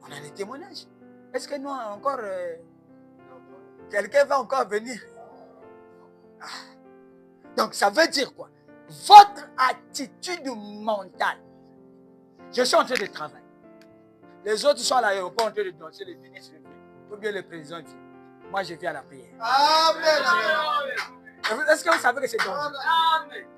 On a des témoignages. Est-ce que nous, encore, quelqu'un va encore venir? Donc, ça veut dire quoi? Votre attitude mentale. Je suis en train de travailler. Les autres sont à l'aéroport en train de danser, les ministres viennent. Ou bien le président vient. Moi, je viens à la prière. Amen. Est-ce que vous savez que c'est dangereux?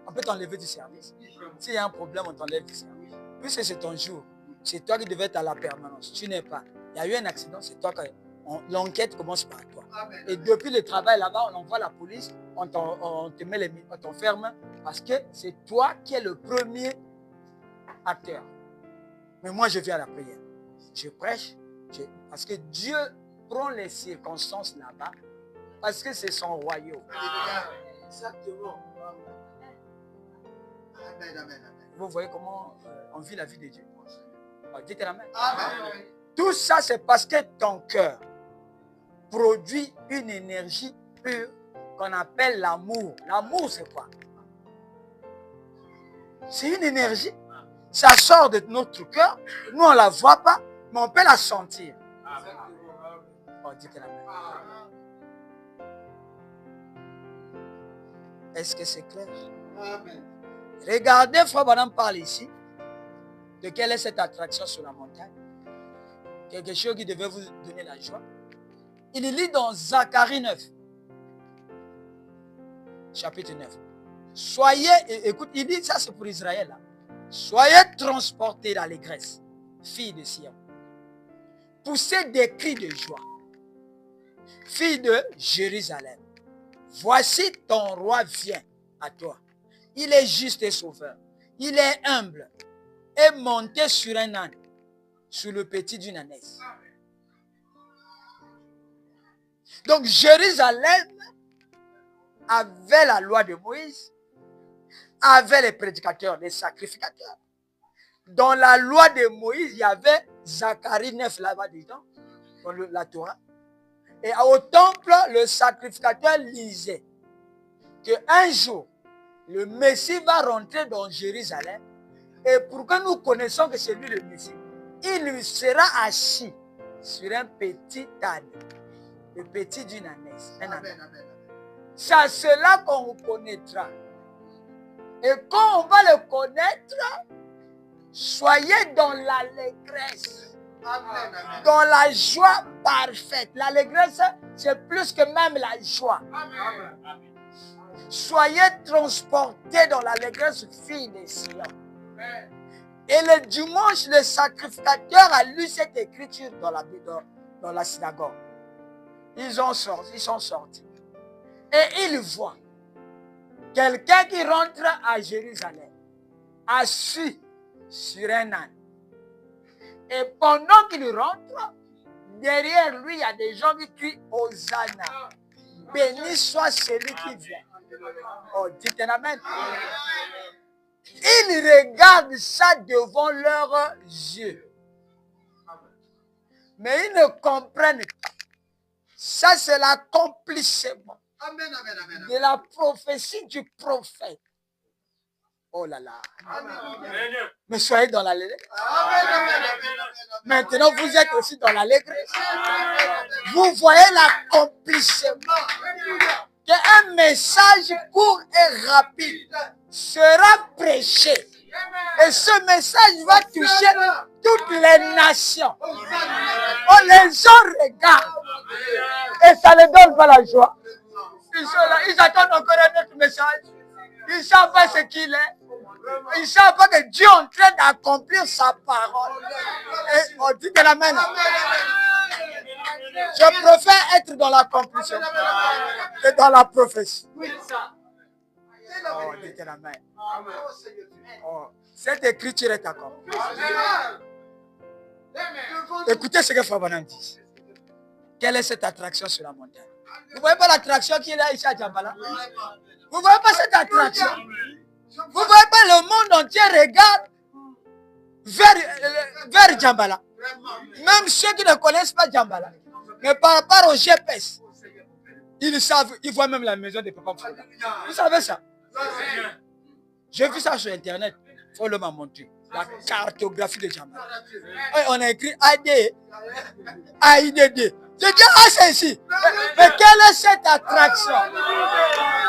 On peut t'enlever du service. S'il y a un problème, on t'enlève du service. Puisque c'est ton jour. C'est toi qui devais être à la permanence. Tu n'es pas. Il y a eu un accident, c'est toi qui... L'enquête commence par toi. Et depuis le travail là-bas, on envoie la police, on t'enferme parce que c'est toi qui es le premier acteur. Mais moi, je viens à la prière. Je prêche parce que Dieu prend les circonstances là-bas parce que c'est son royaume. Exactement. Amen, amen, amen. Vous voyez comment on vit la vie de Dieu. Dites amen. Amen. Tout ça, c'est parce que ton cœur produit une énergie pure qu'on appelle l'amour. L'amour, c'est quoi? C'est une énergie. Ça sort de notre cœur. Nous, on ne la voit pas, mais on peut la sentir. Dites amen. Est-ce que c'est clair? Amen. Regardez, Frère Branham parle ici de quelle est cette attraction sur la montagne. Quelque chose qui devait vous donner la joie. Il lit dans Zacharie 9, chapitre 9. Soyez, écoute, il dit ça c'est pour Israël. Là. Soyez transportés d'allégresse, filles de Sion. Poussez des cris de joie, filles de Jérusalem. Voici ton roi vient à toi. Il est juste et sauveur. Il est humble et monté sur un âne, sur le petit d'une ânesse. Donc Jérusalem avait la loi de Moïse, avait les prédicateurs, les sacrificateurs. Dans la loi de Moïse, il y avait Zacharie 9 là-bas dedans, dans la Torah. Et au temple, le sacrificateur lisait qu'un jour, le Messie va rentrer dans Jérusalem. Et pour que nous connaissions que c'est lui le Messie, il sera assis sur un petit âne, le petit d'une ânesse. C'est à cela qu'on connaîtra. Et quand on va le connaître, soyez dans l'allégresse, dans la joie parfaite. L'allégresse, c'est plus que même la joie. Soyez transportés dans l'allégresse, fille de Sion. Et le dimanche, le sacrificateur a lu cette écriture dans la synagogue. ils sont sortis. Et ils voient quelqu'un qui rentre à Jérusalem, assis sur un âne. Et pendant qu'il rentre, derrière lui, il y a des gens qui crient Hosanna. Béni soit celui qui vient. Oh, dites un amen. Ils regardent ça devant leurs yeux. Mais ils ne comprennent pas. Ça, c'est l'accomplissement de la prophétie du prophète. Oh là là. Mais soyez dans l'allégresse. Maintenant, vous êtes aussi dans l'allégresse. Vous voyez l'accomplissement. Qu'un message court et rapide sera prêché. Et ce message va toucher toutes les nations. Oh, les gens regardent. Et ça ne donne pas la joie. Ils sont là, ils attendent encore un autre message. Ils ne savent pas ce qu'il est. Ils ne savent pas que Dieu est en train d'accomplir sa parole. Et on dit que l'amen. Je préfère être dans l'accomplissement que dans la prophétie. Oh, dit que l'amen. Oh, cette écriture est accomplie. Écoutez ce que Frère Branham dit. Quelle est cette attraction sur la montagne? Vous ne voyez pas l'attraction qu'il y a ici à Djambala? Vous ne voyez pas cette attraction? Vous ne voyez pas le monde entier regarde vers Djambala? Même ceux qui ne connaissent pas Djambala. Mais par rapport au GPS, ils savent, ils voient même la maison des papas. Vous savez ça? J'ai vu ça sur Internet. Il faut le montrer. La cartographie de Djambala. On a écrit AIDD. Je dis, ah, c'est ici. Mais quelle est cette attraction?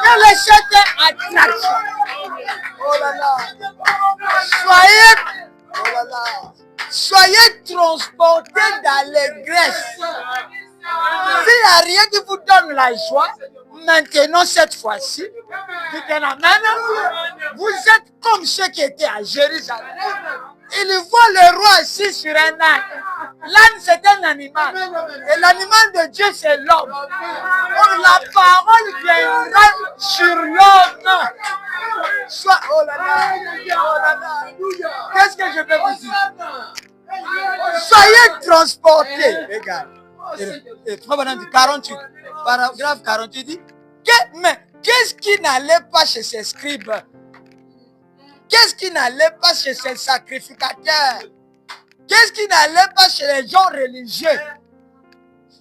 Quelle est cette attraction? Oh là là. Soyez transportés d'allégresse. S'il n'y a rien qui vous donne la joie, maintenant cette fois-ci, vous êtes comme ceux qui étaient à Jérusalem. Ils voient le roi assis sur un âne. L'âne, c'est un animal. Et l'animal de Dieu, c'est l'homme. Donc la parole viendra sur l'homme. Soit, oh là là, oh là là. Qu'est-ce que je peux vous dire? Soyez transportés. Regarde. Et 48, paragraphe 48 dit, mais qu'est-ce qui n'allait pas chez ces scribes? Qu'est-ce qui n'allait pas chez ces sacrificateurs? Qu'est-ce qui n'allait pas chez les gens religieux?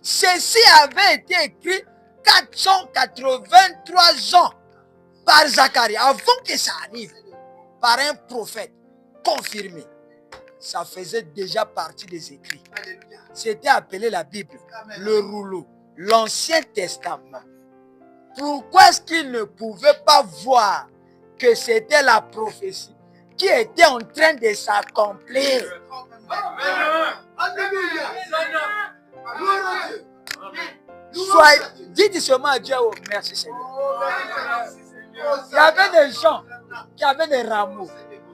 Ceci avait été écrit 483 ans par Zacharie, avant que ça arrive, par un prophète confirmé. Ça faisait déjà partie des écrits. C'était appelé la Bible, le rouleau, l'Ancien Testament. Pourquoi est-ce qu'ils ne pouvaient pas voir que c'était la prophétie qui était en train de s'accomplir? Dites seulement à Dieu, oh, merci Seigneur. Il y avait des gens qui avaient des rameaux,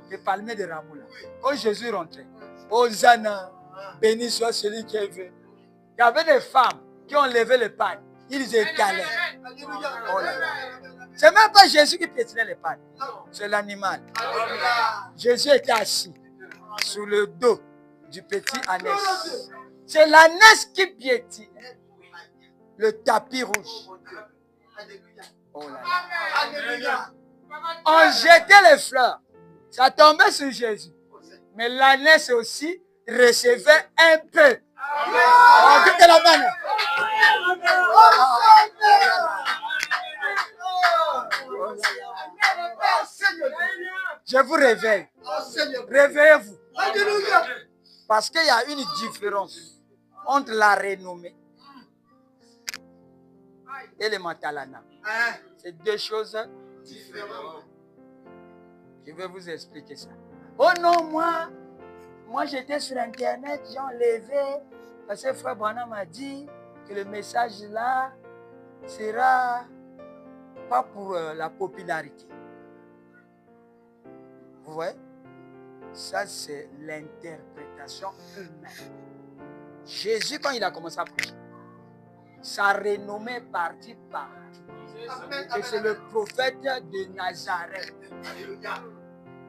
des palmiers de rameaux là. Quand Jésus rentrait, Hosanna, béni soit celui qui est venu. Il y avait des femmes qui ont levé le pain, ils étalaient. Oh là là. C'est même pas Jésus qui piétinait les pains, c'est l'animal. Jésus était assis sur le dos du petit ânesse. C'est l'ânesse qui piétinait le tapis rouge. Oh là là. On jetait les fleurs, ça tombait sur Jésus. Mais l'ânesse aussi recevait un peu. Oh, dites la main. Je vous réveille. Réveillez-vous. Parce qu'il y a une différence entre la renommée et le mentalana. C'est deux choses différentes. Je vais vous expliquer ça. Oh non, moi j'étais sur Internet, j'ai enlevé, parce que Frère Branham m'a dit que le message là sera pas pour la popularité. Vous voyez? Ça, c'est l'interprétation humaine. Jésus, quand il a commencé à prêcher, sa renommée est partie partout. Et c'est le prophète de Nazareth. Alléluia.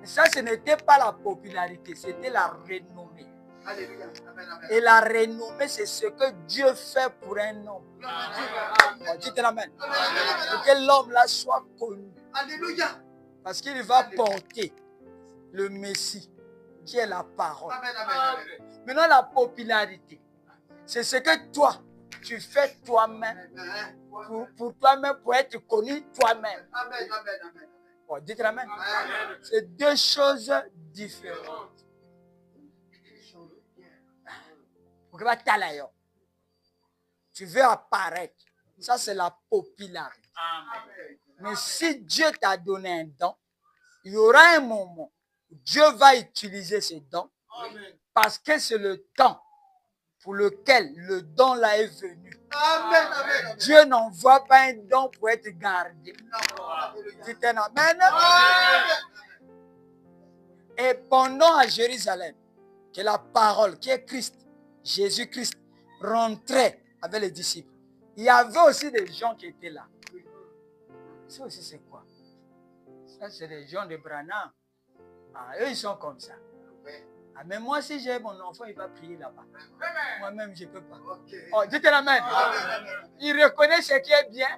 Et ça, ce n'était pas la popularité, c'était la renommée. Alléluia. Amen, amen. Et la renommée, c'est ce que Dieu fait pour un homme. Amen. Dites Amen. Pour que l'homme là soit connu. Alléluia. Parce qu'il va porter le Messie, qui est la parole. Amen, amen, amen. Maintenant, la popularité, c'est ce que toi, tu fais toi-même, pour toi-même, pour être connu toi-même. Amen, amen, amen. Bon, dites Amen. Amen. C'est deux choses différentes. Tu veux apparaître. Ça, c'est la popularité. Mais si Dieu t'a donné un don, il y aura un moment où Dieu va utiliser ce don parce que c'est le temps pour lequel le don là est venu. Amen, amen. Dieu n'envoie pas un don pour être gardé. Alléluia. Dites un Amen. Amen. Et pendant à Jérusalem, que la parole, qui est Christ, Jésus-Christ, rentrait avec les disciples, il y avait aussi des gens qui étaient là. Ça aussi, c'est quoi? Ça, c'est des gens de Branham. Ah, eux, ils sont comme ça. Ah, mais moi, si j'ai mon enfant, il va prier là-bas. Moi-même, je ne peux pas. Ok. Oh, dites Amen. Amen. Il reconnaît ce qui est bien.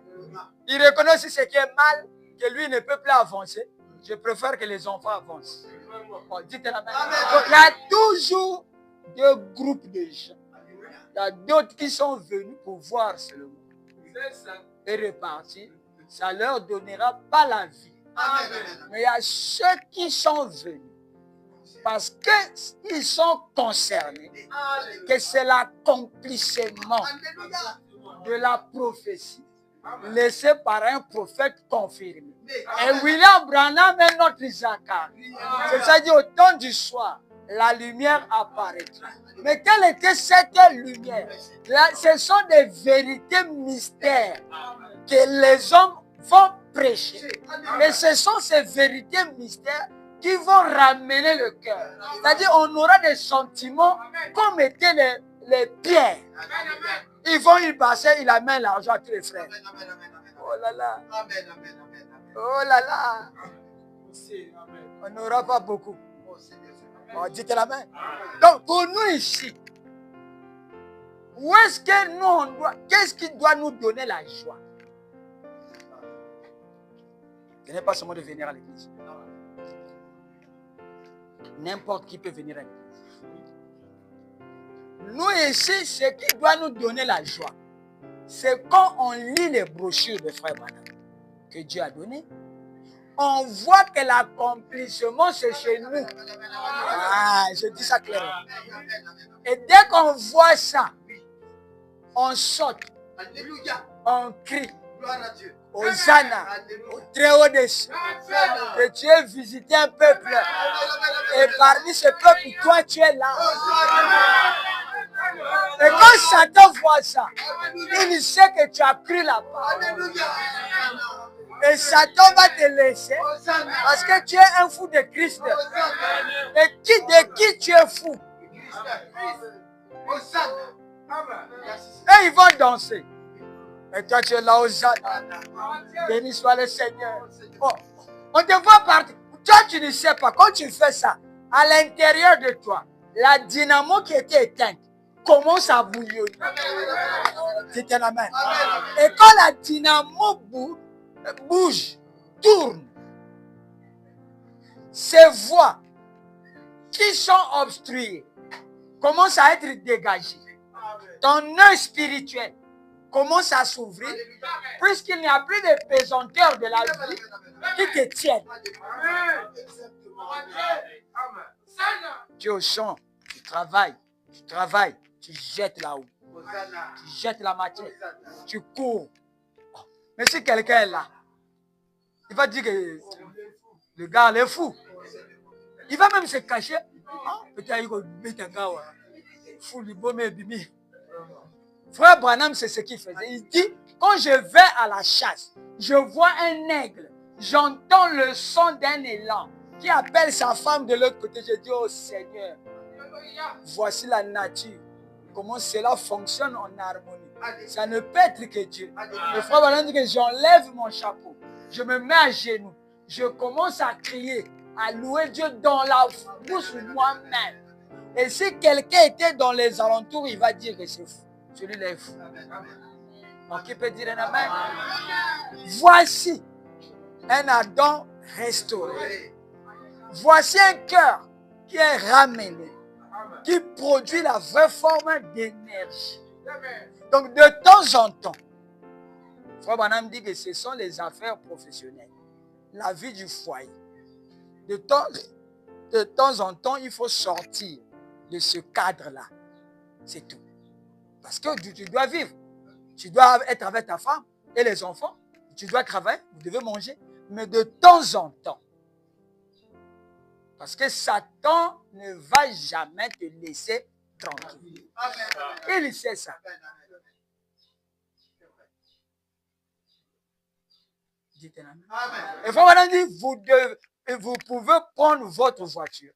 Il reconnaît aussi ce qui est mal, que lui ne peut plus avancer. Je préfère que les enfants avancent. Oh, dites Amen. Donc, il y a toujours deux groupes de gens. Il y a d'autres qui sont venus pour voir seulement et repartir. Ça ne leur donnera pas la vie. Amen. Mais il y a ceux qui sont venus parce qu'ils sont concernés, que c'est l'accomplissement Alléluia. de la prophétie laissée par un prophète confirmé. Et William Branham est notre Zacharie. C'est-à-dire au temps du soir, la lumière apparaîtra. Mais quelle était cette lumière? Là, ce sont des vérités mystères que les hommes vont prêcher. Mais ce sont ces vérités mystères qui vont ramener le cœur. C'est-à-dire on aura des sentiments comme étaient les pierres. Ils vont y passer, il amène l'argent à tous les frères. Amen, amen, amen, amen. Oh là là, Amen, amen, amen, amen. oh là là. On n'aura pas beaucoup. Oh Seigneur, Seigneur. Oh, dites la main. Donc pour nous ici, où est-ce que nous on doit, qu'est-ce qui doit nous donner la joie? Ce n'est pas seulement de venir à l'église. N'importe qui peut venir à l'église. Nous ici, ce qui doit nous donner la joie, c'est quand on lit les brochures de Frère Branham que Dieu a donné, on voit que l'accomplissement c'est chez nous. Ah, je dis ça clairement. Et dès qu'on voit ça, on saute, Alléluia. on crie, Gloire à Dieu. Hosanna, Alléluia. au très haut des cieux, que tu aies visité un peuple. Et parmi ce peuple, toi tu es là. Et quand Satan voit ça, il sait que tu as pris la parole. Alléluia. Et Satan va te laisser Hosanna. parce que tu es un fou de Christ. Et de qui tu es fou? Hosanna. Et ils vont danser. Et toi tu es là, Hosanna. Béni soit le Seigneur. Oh, on te voit partir. Toi tu ne sais pas. Quand tu fais ça, à l'intérieur de toi, la dynamo qui était éteinte commence à bouillonner. Dites un amen. Et quand la dynamo bouge, tourne, ces voies qui sont obstruées commencent à être dégagées. Ton œil spirituel commence à s'ouvrir puisqu'il n'y a plus de pesanteur de la vie qui te tiennent. Tu es au champ, tu travailles, tu jettes là-haut, tu jettes la matière, tu cours. Mais si quelqu'un est là, il va dire que le gars est fou. Il va même se cacher. Peut-être qu'il va mettre un gars fou, du beau mais bimi. Frère Branham, c'est ce qu'il faisait. Il dit, quand je vais à la chasse, je vois un aigle, j'entends le son d'un élan qui appelle sa femme de l'autre côté. Je dis, oh Seigneur, voici la nature comment cela fonctionne en harmonie. Allez. Ça ne peut être que Dieu. Allez. Le frère Branham dit que j'enlève mon chapeau, je me mets à genoux, je commence à crier, à louer Dieu dans la bouche moi-même. Et si quelqu'un était dans les alentours, il va dire que c'est fou. Celui-là est fou. Donc qui peut dire un amen? Voici un Adam restauré. Voici un cœur qui est ramené, qui produit la vraie forme d'énergie. Donc de temps en temps, Frère Branham dit que ce sont les affaires professionnelles, la vie du foyer. De temps en temps, il faut sortir de ce cadre-là. C'est tout. Parce que tu dois vivre. Tu dois être avec ta femme et les enfants. Tu dois travailler, vous devez manger. Mais de temps en temps. Parce que Satan ne va jamais te laisser tranquille. Il sait ça. Dites amen. Et voilà, vous pouvez prendre votre voiture,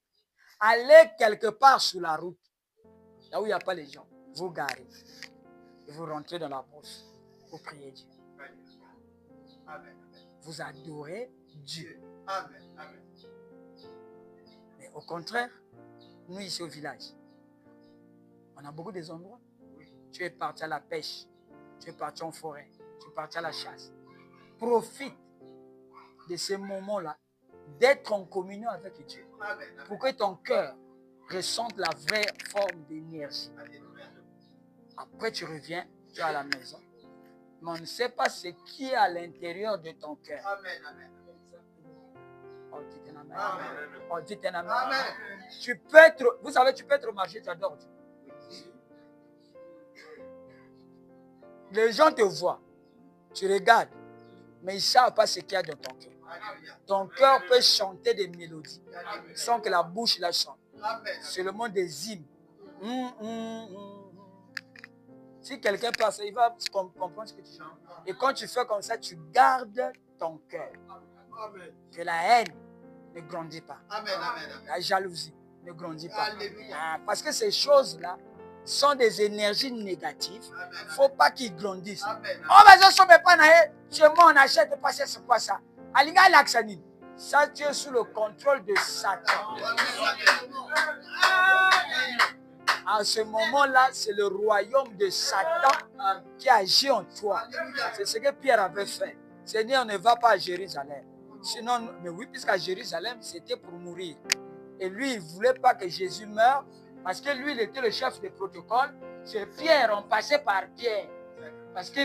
aller quelque part sur la route, là où il n'y a pas les gens, vous garez, et vous rentrez dans la bourse, vous priez Dieu. Vous adorez Dieu. Mais au contraire, nous ici au village, on a beaucoup des endroits. Tu es parti à la pêche, tu es parti en forêt, tu es parti à la chasse. Profite de ces moments-là, d'être en communion avec Dieu, pour que ton cœur ressente la vraie forme d'énergie. Après, tu reviens, tu es à la maison, mais on ne sait pas ce qui est à l'intérieur de ton cœur. Oh, dites un amen. Oh, dites un amen. Tu peux être, vous savez, tu peux être au marché, tu adores Dieu. Les gens te voient, tu regardes, mais ils ne savent pas ce qu'il y a dans ton cœur. Ton cœur peut chanter des mélodies sans que la bouche la chante. C'est le monde des hymnes. Si quelqu'un passe, il va comprendre ce que tu dis. Et quand tu fais comme ça, tu gardes ton cœur. Que la haine ne grandit pas. La jalousie ne grandit pas. Parce que ces choses-là sont des énergies négatives. Il ne faut pas qu'ils grandissent. Oh, mais je ne sais pas, chez moi, on achète pas ça, c'est quoi ça? Alinga l'axanine. Ça, tu es sous le contrôle de Satan. À ce moment-là, c'est le royaume de Satan qui agit en toi. C'est ce que Pierre avait fait. Seigneur, ne va pas à Jérusalem. Sinon, mais oui, puisqu'à Jérusalem, c'était pour mourir. Et lui, il ne voulait pas que Jésus meure, parce que lui, il était le chef de protocole. C'est Pierre, on passait par Pierre. Parce que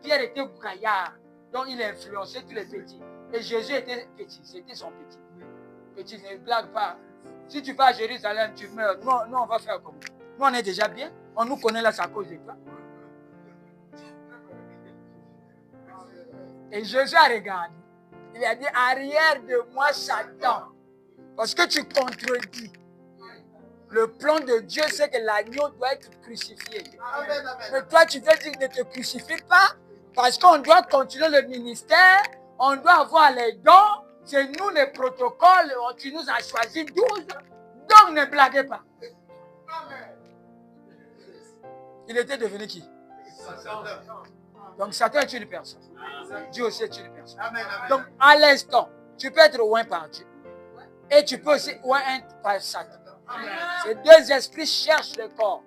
Pierre était boucaillard, donc il influençait tous les petits. Et Jésus était petit, c'était son petit. Petit, ne blague pas. Si tu vas à Jérusalem, tu meurs. Nous, on va faire comment? Nous, on est déjà bien. On nous connaît là, c'est à cause de toi. Et Jésus a regardé. Il a dit, arrière de moi, Satan. Parce que tu contredis. Le plan de Dieu, c'est que l'agneau doit être crucifié. Mais toi, tu veux dire ne te crucifie pas parce qu'on doit continuer le ministère, on doit avoir les dons. C'est nous les protocoles, tu nous as choisi 12. Donc ne blaguez pas. Il était devenu qui? Donc Satan est une personne. Dieu aussi est une personne. Donc à l'instant, tu peux être oint par Dieu. Et tu peux aussi oint par Satan. Ces deux esprits cherchent le corps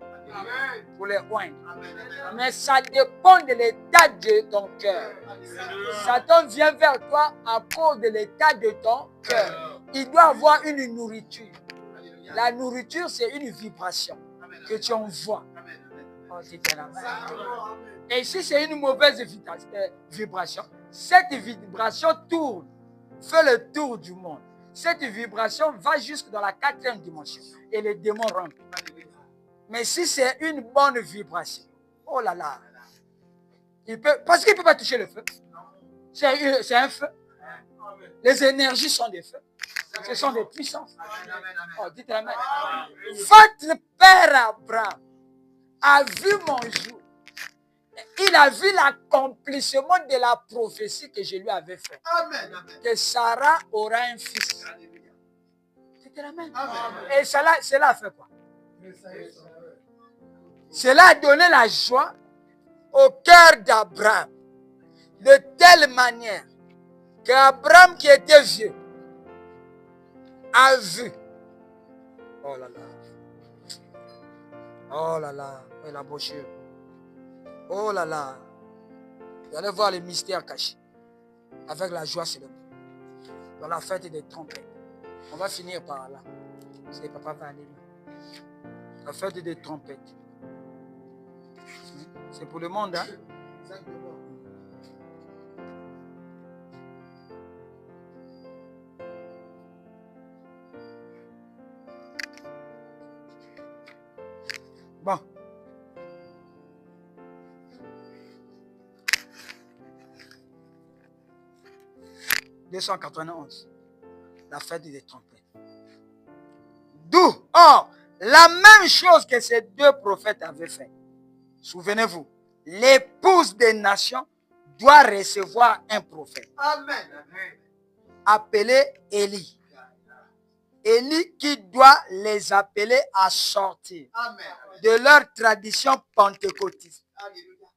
pour les oindre. Mais ça dépend de l'état de ton cœur. Satan vient vers toi à cause de l'état de ton cœur. Il doit avoir une nourriture. La nourriture, c'est une vibration que tu envoies. Et si c'est une mauvaise vibration, cette vibration tourne, fait le tour du monde. Cette vibration va jusque dans la 4e dimension. Et les démons rentrent. Mais si c'est une bonne vibration, oh là là, parce qu'il ne peut pas toucher le feu. C'est un feu. Les énergies sont des feux. Ce sont des puissances. Oh, dites amen. Votre père Abraham a vu mon jour. Il a vu l'accomplissement de la prophétie que je lui avais faite. Que Sarah aura un fils. Dites amen. Et cela a fait quoi? Cela a donné la joie au cœur d'Abraham. De telle manière qu'Abraham, qui était vieux, a vu. Oh là là. Oh là là. Et la brochure. Oh là là. Vous allez voir les mystères cachés. Avec la joie célèbre. Dans la fête des trompettes. On va finir par là. Parce que papa va aller là. La fête des trompettes. C'est pour le monde, hein? Exactement. Bon. « 291. La fête des trompettes. D'où, or, la même chose que ces deux prophètes avaient fait. Souvenez-vous, l'épouse des nations doit recevoir un prophète. Amen. Appelé Élie. Élie qui doit les appeler à sortir Amen. de leur tradition pentecôtiste. Alléluia.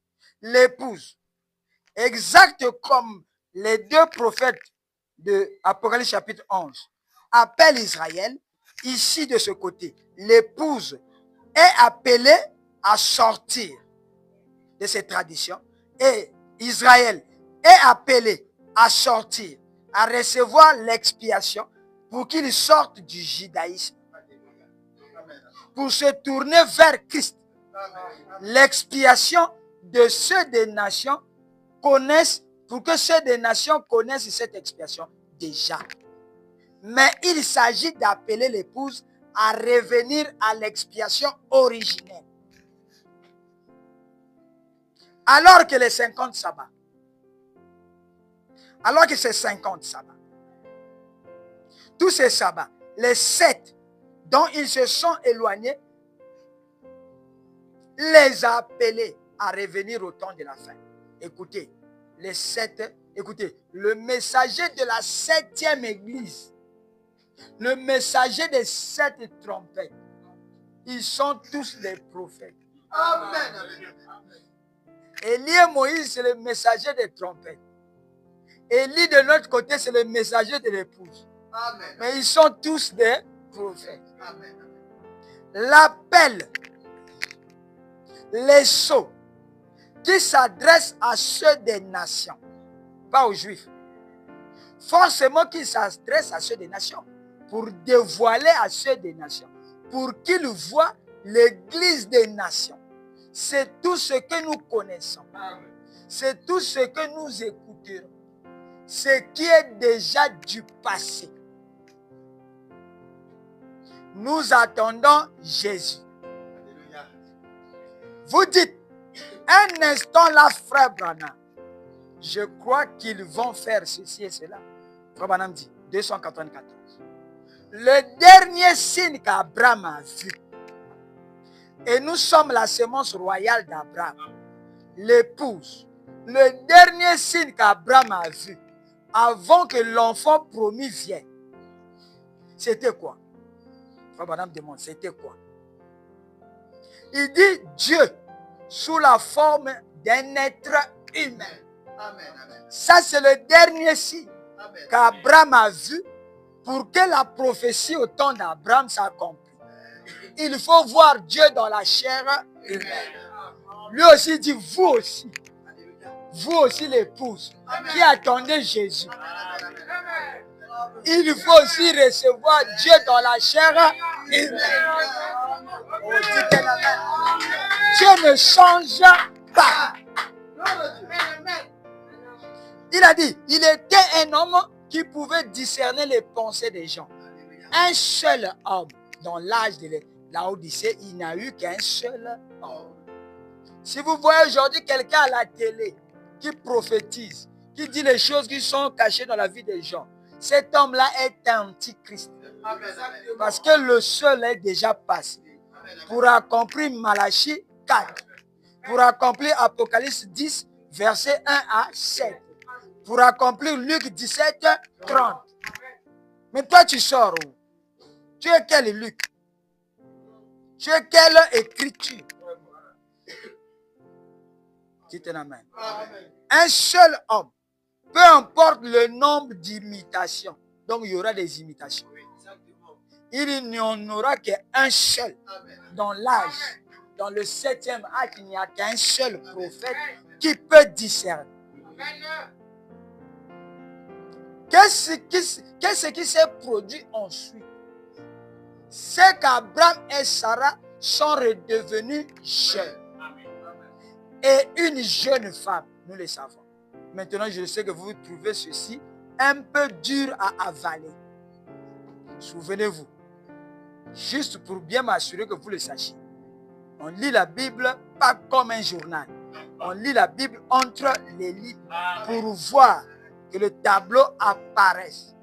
L'épouse, exact comme les deux prophètes de Apocalypse chapitre 11, appellent Israël, ici de ce côté, l'épouse est appelée à sortir de ces traditions et Israël est appelé à sortir, à recevoir l'expiation pour qu'il sorte du judaïsme, pour se tourner vers Christ. L'expiation de ceux des nations connaissent, pour que ceux des nations connaissent cette expiation déjà. Mais il s'agit d'appeler l'épouse à revenir à l'expiation originelle. Alors que les 50 sabbats, alors que ces 50 sabbats, tous ces sabbats, les 7 dont ils se sont éloignés, les a appelés à revenir au temps de la fin. Écoutez, les 7, écoutez, le messager de la 7e église, le messager des 7 trompettes, ils sont tous des prophètes. Amen. Élie et Moïse, c'est le messager des trompettes. Élie, de l'autre côté, c'est le messager de l'épouse. Amen. Mais ils sont tous des prophètes. Amen. L'appel, les sceaux, qui s'adressent à ceux des nations, pas aux Juifs. Forcément qu'ils s'adressent à ceux des nations, pour dévoiler à ceux des nations, pour qu'ils voient l'église des nations. C'est tout ce que nous connaissons. C'est tout ce que nous écouterons. Ce qui est déjà du passé. Nous attendons Jésus. Alléluia. Vous dites, un instant là, frère Branham, je crois qu'ils vont faire ceci et cela. Frère Branham dit, 294. Le dernier signe qu'Abraham a vu, et nous sommes la sémence royale d'Abraham, l'épouse, le dernier signe qu'Abraham a vu, avant que l'enfant promis vienne, c'était quoi? Frère Branham demande, c'était quoi? Il dit Dieu sous la forme d'un être humain. Amen. Amen. Ça, c'est le dernier signe Amen. qu'Abraham a vu pour que la prophétie au temps d'Abraham s'accomplisse. Il faut voir Dieu dans la chair humaine. Lui aussi dit, vous aussi, vous aussi l'épouse qui attendait Jésus. Il faut aussi recevoir Dieu dans la chair humaine. Oh, dis que la- Dieu ne change pas. Il a dit, il était un homme qui pouvait discerner les pensées des gens. Un seul homme, dans l'âge de la Odyssée, il n'a eu qu'un seul homme. Si vous voyez aujourd'hui quelqu'un à la télé qui prophétise, qui dit les choses qui sont cachées dans la vie des gens, cet homme-là est un antichrist. Parce que le seul est déjà passé. Pour accomplir Malachie 4. Pour accomplir Apocalypse 10, versets 1 à 7. Pour accomplir Luc 17, 30. Mais toi, tu sors où? Tu es quel Luc? Tu es quelle écriture? Dites Amen. Amen. Un seul homme, peu importe le nombre d'imitations. Donc, il y aura des imitations. Oui, exactement. Il n'y en aura qu'un seul. Amen. Dans l'âge, dans le 7e acte, il n'y a qu'un seul prophète qui peut discerner. Qu'est-ce qui s'est produit ensuite? C'est qu'Abraham et Sarah sont redevenus jeunes. Et une jeune femme, nous le savons. Maintenant, je sais que vous trouvez ceci un peu dur à avaler. Souvenez-vous, juste pour bien m'assurer que vous le sachiez. On lit la Bible pas comme un journal. On lit la Bible entre les lignes pour voir que le tableau apparaisse.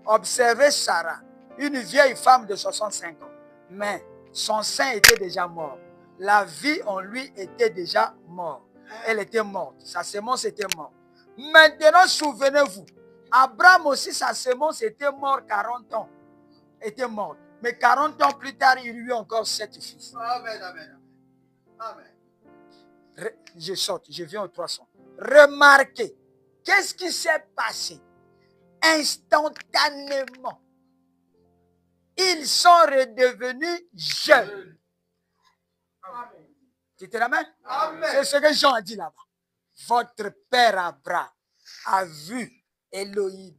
Observez Sarah, une vieille femme de 65 ans. Mais son sein était déjà mort. La vie en lui était déjà morte. Elle était morte. Sa sémence était morte. Maintenant, souvenez-vous, Abraham aussi, sa sémence était morte 40 ans. Était morte. Mais 40 ans plus tard, il eut encore 7 fils. Amen, amen, amen. Je saute, je viens au 300. Remarquez, qu'est-ce qui s'est passé? Instantanément, ils sont redevenus jeunes. Dites Amen. C'est ce que Jean a dit là-bas. Votre père Abraham a vu Elohim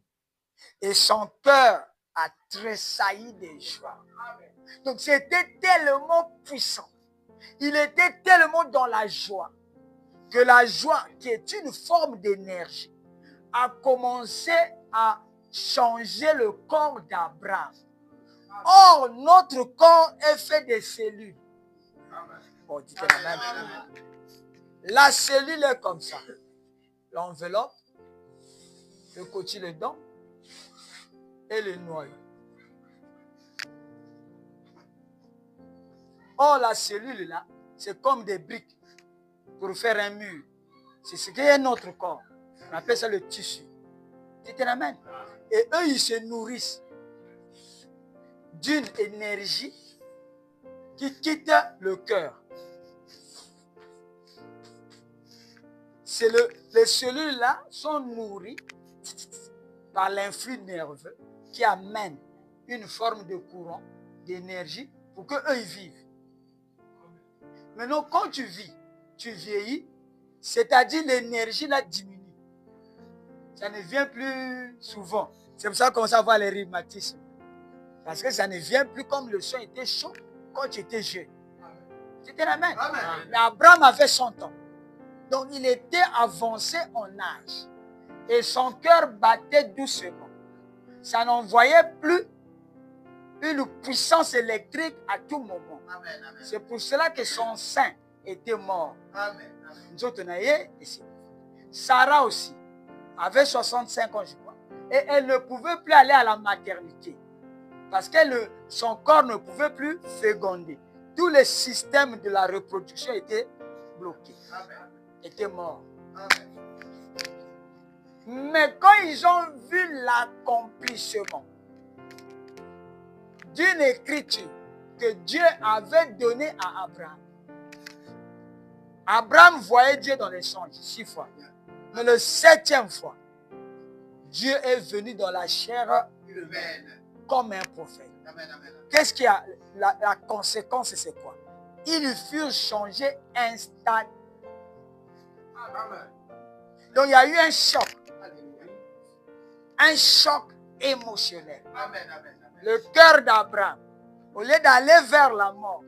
et son cœur a tressailli de joie. Donc c'était tellement puissant. Il était tellement dans la joie que la joie, qui est une forme d'énergie, a commencé à changer le corps d'Abraham. Or, notre corps est fait de cellules. Oh, dites Amen. La cellule est comme ça. L'enveloppe, le cotylédon et le noyau. Or, la cellule là, c'est comme des briques pour faire un mur. C'est ce qui est notre corps. On appelle ça le tissu. Dites Amen. Et eux, ils se nourrissent d'une énergie qui quitte le cœur. Les cellules là sont nourries par l'influx nerveux qui amène une forme de courant, d'énergie pour qu'eux ils vivent. Maintenant, quand tu vis, tu vieillis, c'est-à-dire l'énergie là diminue. Ça ne vient plus souvent. C'est pour ça qu'on commence à voir les rhumatismes. Parce que ça ne vient plus comme le sang était chaud quand tu étais jeune. C'était la même. Mais Abraham avait 100 ans. Donc il était avancé en âge. Et son cœur battait doucement. Ça n'envoyait plus une puissance électrique à tout moment. C'est pour cela que son sein était mort. Nous autres, Sarah aussi avait 65 ans, je crois. Et elle ne pouvait plus aller à la maternité. Parce que son corps ne pouvait plus féconder. Tous les systèmes de la reproduction étaient bloqués. Étaient morts. Mais quand ils ont vu l'accomplissement d'une écriture que Dieu avait donnée à Abraham, Abraham voyait Dieu dans les songes 6 fois. Mais le 7e fois, Dieu est venu dans la chair humaine comme un prophète. Qu'est-ce qu'il y a? La conséquence, c'est quoi? Ils furent changés instantanément. Donc il y a eu un choc. Un choc émotionnel. Le cœur d'Abraham, au lieu d'aller vers la mort,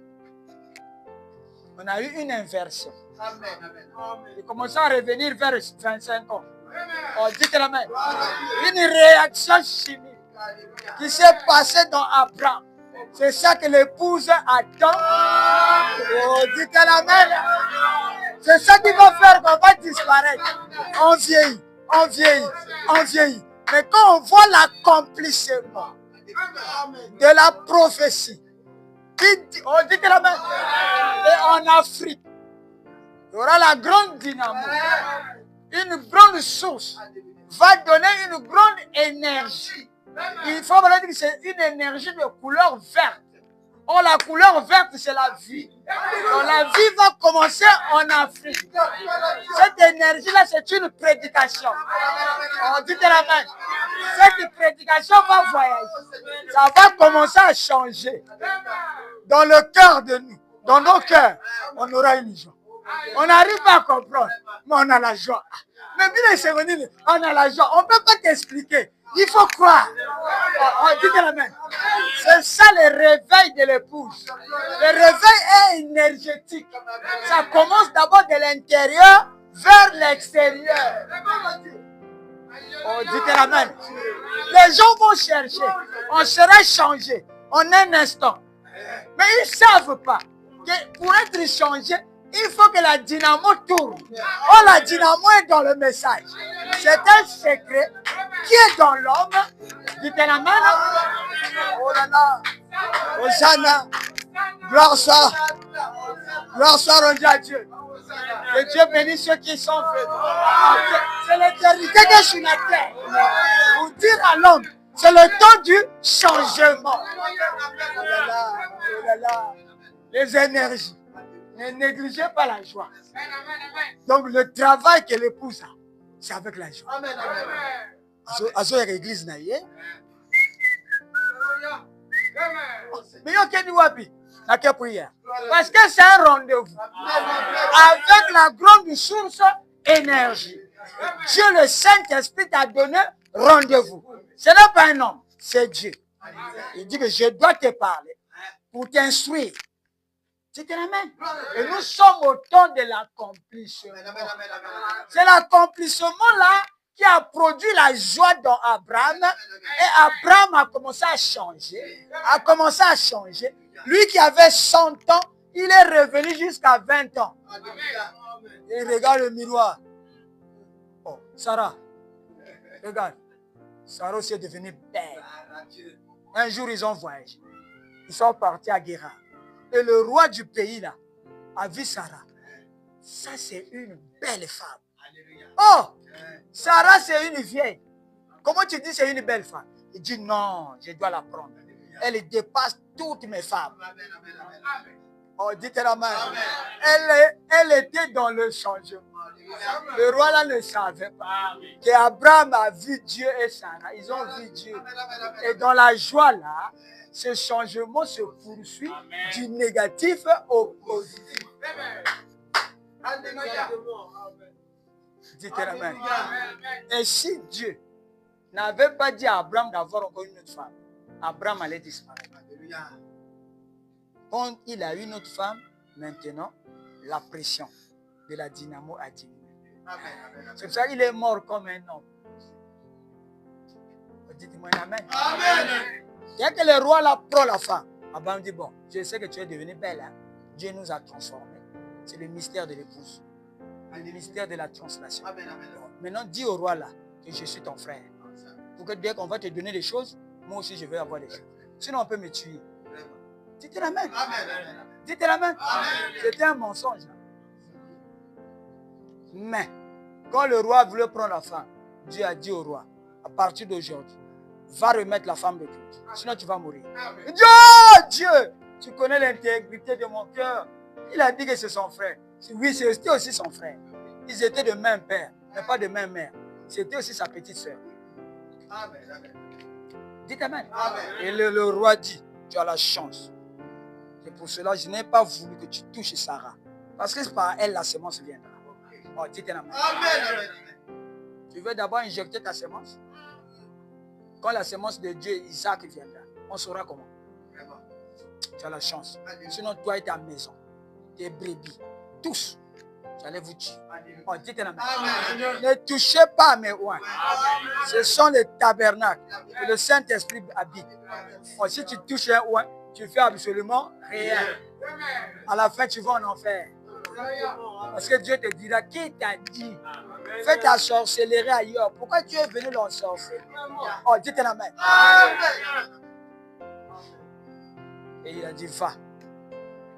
on a eu une inversion. Il commençait à revenir vers 25 ans. Oh, dites la main. Une réaction chimique qui s'est passée dans Abraham. C'est ça que l'épouse attend. Oh, dites la main. C'est ça qui va faire qu'on va disparaître. On vieillit, on vieillit, on vieillit. Mais quand on voit l'accomplissement de la prophétie, on dit que la main, et en Afrique, il y aura la grande dynamo, une grande source, va donner une grande énergie. Il faut me dire que c'est une énergie de couleur verte. Oh, la couleur verte, c'est la vie. Donc, la vie va commencer en Afrique. Cette énergie-là, c'est une prédication. On dit de la main. Cette prédication va voyager. Ça va commencer à changer. Dans le cœur de nous, dans nos cœurs, on aura une joie. On n'arrive pas à comprendre, mais on a la joie. Mais bien sûr, on a la joie. On ne peut pas t'expliquer. Il faut croire. On dit de la main. C'est ça le réveil de l'épouse. Le réveil est énergétique. Ça commence d'abord de l'intérieur vers l'extérieur. On dit de la main. Les gens vont chercher. On sera changé en un instant. Mais ils ne savent pas que pour être changé, il faut que la dynamo tourne. Oh, la dynamo est dans le message. C'est un secret qui est dans l'homme. Dites la main. Oh là là. Hosanna. Gloire soit. Gloire soit rendue à Dieu. Que Dieu bénisse ceux qui sont venus. C'est l'éternité que je suis sur la terre. Pour dire à l'homme, c'est le temps du changement. Oh là là. Oh là là. Les énergies. Ne négligez pas la joie. Donc le travail que l'épouse a, c'est avec la joie. Azo l'église naïe. Mais il y a qui wapi na quelle prière. Parce que c'est un rendez-vous avec la grande source énergie. Dieu le Saint-Esprit t'a donné rendez-vous. Ce n'est pas un homme, c'est Dieu. Il dit que je dois te parler pour t'instruire. Tu te l'amènes. Et nous sommes au temps de l'accomplissement. C'est l'accomplissement là qui a produit la joie dans Abraham. Et Abraham a commencé à changer. Lui qui avait 100 ans, il est revenu jusqu'à 20 ans. Il regarde le miroir. Oh, Sarah. Regarde. Sarah aussi est devenue belle. Un jour, ils ont voyagé. Ils sont partis à Guéra. Et le roi du pays, là, a vu Sarah. Ça, c'est une belle femme. Oh, Sarah, c'est une vieille. Comment tu dis c'est une belle femme? Il dit non, je dois la prendre. Elle dépasse toutes mes femmes. Oh, dites la main. Elle était dans le changement. Le roi là ne savait pas qu'Abraham a vu Dieu et Sarah. Ils ont vu Dieu. Et dans la joie là, ce changement se poursuit du négatif au positif. Dites la main. Et si Dieu n'avait pas dit à Abraham d'avoir encore une autre femme, Abraham allait disparaître. Quand il a une autre femme, maintenant, la pression de la dynamo a diminué. C'est pour ça qu'il est mort comme un homme. Dites-moi amen. Amen. Dès que le roi là prend la femme, Abraham dit, bon, je sais que tu es devenue belle. Hein? Dieu nous a transformés. C'est le mystère de l'épouse. Le mystère de la translation. Maintenant, dis au roi là que je suis ton frère. Pour que dès qu'on va te donner des choses, moi aussi je vais avoir des choses. Sinon on peut me tuer. Dites la main. Dites la main. C'était un mensonge. Là. Mais quand le roi voulait prendre la femme, Dieu a dit au roi, à partir d'aujourd'hui, va remettre la femme de Dieu. Sinon tu vas mourir. Il dit, oh Dieu, tu connais l'intégrité de mon cœur. Il a dit que c'est son frère. Oui, c'était aussi son frère. Ils étaient de même père, mais pas de même mère. C'était aussi sa petite soeur. Dites amen. Et le roi dit, tu as la chance. Et pour cela, je n'ai pas voulu que tu touches Sarah. Parce que par elle, la semence viendra. Oh, dites amen. Tu veux d'abord injecter ta semence? Quand la semence de Dieu, Isaac viendra, on saura comment. Tu as la chance. Sinon, toi et ta maison, tes brebis, tous, j'allais vous tuer. Oh, dites amen. Ne touchez pas à mes oins. Ce sont les tabernacles que le Saint-Esprit habite. Oh, si tu touches un oin, tu fais absolument rien. À la fin, tu vas en enfer. Parce que Dieu te dira, qui t'a dit? Fais ta sorcellerie ailleurs. Pourquoi tu es venu l'ensorceler? Oh, dites la main. Et il a dit, va.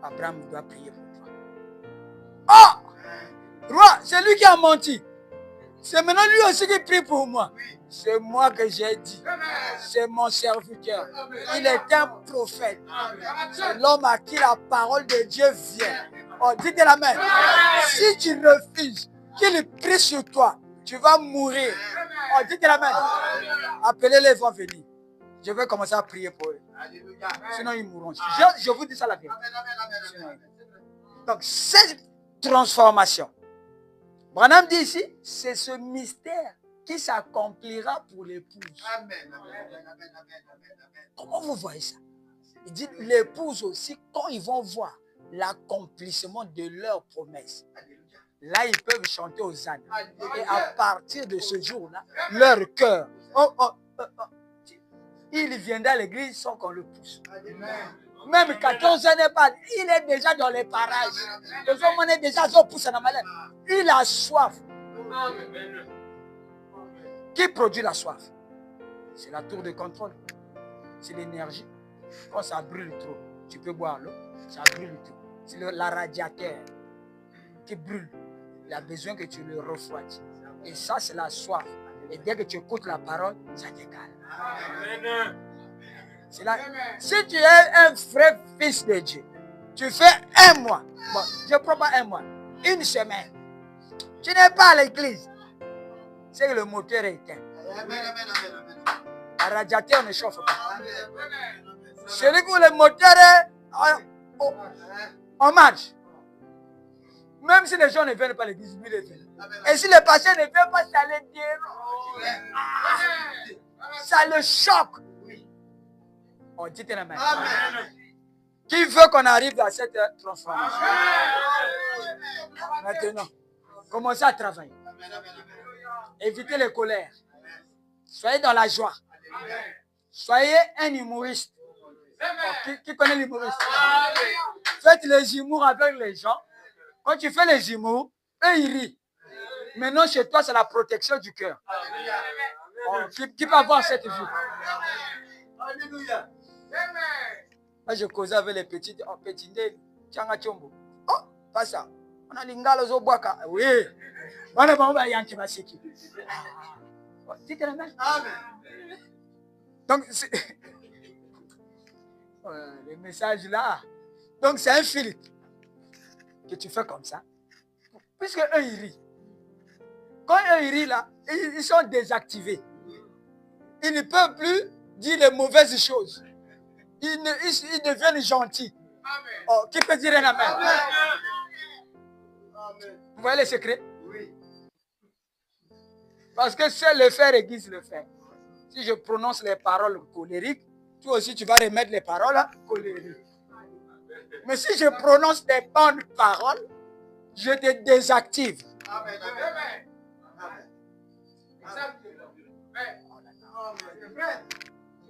Abraham doit prier pour toi. Oh! Roi, c'est lui qui a menti. C'est maintenant lui aussi qui prie pour moi. C'est moi que j'ai dit. C'est mon serviteur. Il est un prophète. C'est l'homme à qui la parole de Dieu vient. Oh, dites amen. Si tu refuses qu'il prie sur toi, tu vas mourir. Oh, dites amen. Appelez-les, ils vont venir. Je vais commencer à prier pour eux. Sinon, ils mourront. Je vous dis ça la vérité. Donc, cette transformation, Branham dit ici, c'est ce mystère qui s'accomplira pour l'épouse. Comment vous voyez ça? Il dit l'épouse aussi, quand ils vont voir l'accomplissement de leur promesse, là, ils peuvent chanter aux ânes. Et à partir de ce jour-là, leur cœur, il viendra à l'église sans qu'on le pousse. Même 14 ans n'est pas, il est déjà dans les parages. Les hommes est déjà poussé dans malade. Il a soif. Qui produit la soif? C'est la tour de contrôle. C'est l'énergie. Quand ça brûle trop, tu peux boire l'eau, ça brûle trop. C'est la radiateur qui brûle. Il a besoin que tu le refroidis. Et ça, c'est la soif. Et dès que tu écoutes la parole, ça te calme. C'est là. Si tu es un vrai fils de Dieu, tu fais un mois. Bon, je ne prends pas un mois. Une semaine. Tu n'es pas à l'église. C'est que le moteur est éteint. Le radiateur ne chauffe pas. Celui où le moteur est en marche. Même si les gens ne viennent pas à l'église, lui, il vient. Et si le pasteur ne vient pas, ça le dérange. Ça le choque. On dit la main. Qui veut qu'on arrive à cette transformation? Maintenant, commencez à travailler. Évitez les colères. Soyez dans la joie. Soyez un humoriste. Qui connaît l'humoriste? Faites les humours avec les gens. Quand tu fais les humours, eux ils rient. Maintenant chez toi, c'est la protection du cœur. Qui peut avoir cette vie? Alléluia. Là, je causais avec les petits. Oh, petit nez. Tianga Tchombo. Oh, pas ça. On a l'ingalo zobwaka. Oui. On a pas yanki masiki. Dites la main. Amen. Donc, le message là. Donc, c'est un filtre que tu fais comme ça. Puisque eux, ils rient. Quand eux, ils rient là, ils sont désactivés. Ils ne peuvent plus dire les mauvaises choses. Ils deviennent gentils. Oh, qui peut dire un amen? Vous voyez le secret? Oui. Parce que seul le fer aiguise le fer. Si je prononce les paroles colériques, toi aussi tu vas remettre les paroles colériques. Mais si je prononce des bonnes paroles, je te désactive. Amen.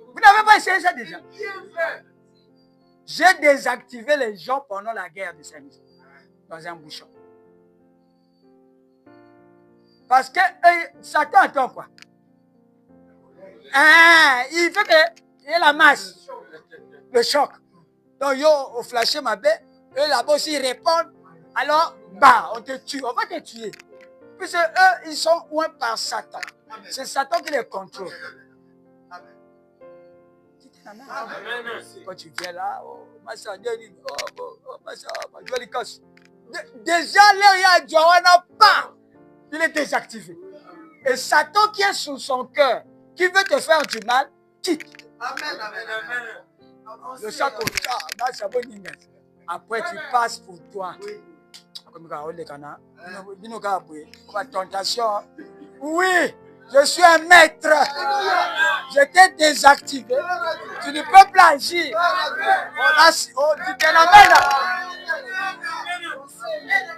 Vous n'avez pas essayé ça déjà? J'ai désactivé les gens pendant la guerre de Saint-Michel dans un bouchon. Parce que Satan attend quoi? Il veut qu'il y ait la masse, le choc. Donc, au flashé ma bête, eux là-bas aussi ils répondent. Alors, bah, on te tue, on va te tuer. Puisque eux, ils sont ouins par Satan. C'est Satan qui les contrôle. Quand tu viens là, déjà là, il y a Johanna pas. Il est désactivé. Et Satan qui est sous son cœur, qui veut te faire du mal, quitte. Amen, amen, amen. Le sac au chat, après tu passes pour toi. Tentation. Oui, je suis un maître. Je t'ai désactivé. Tu ne peux plus agir.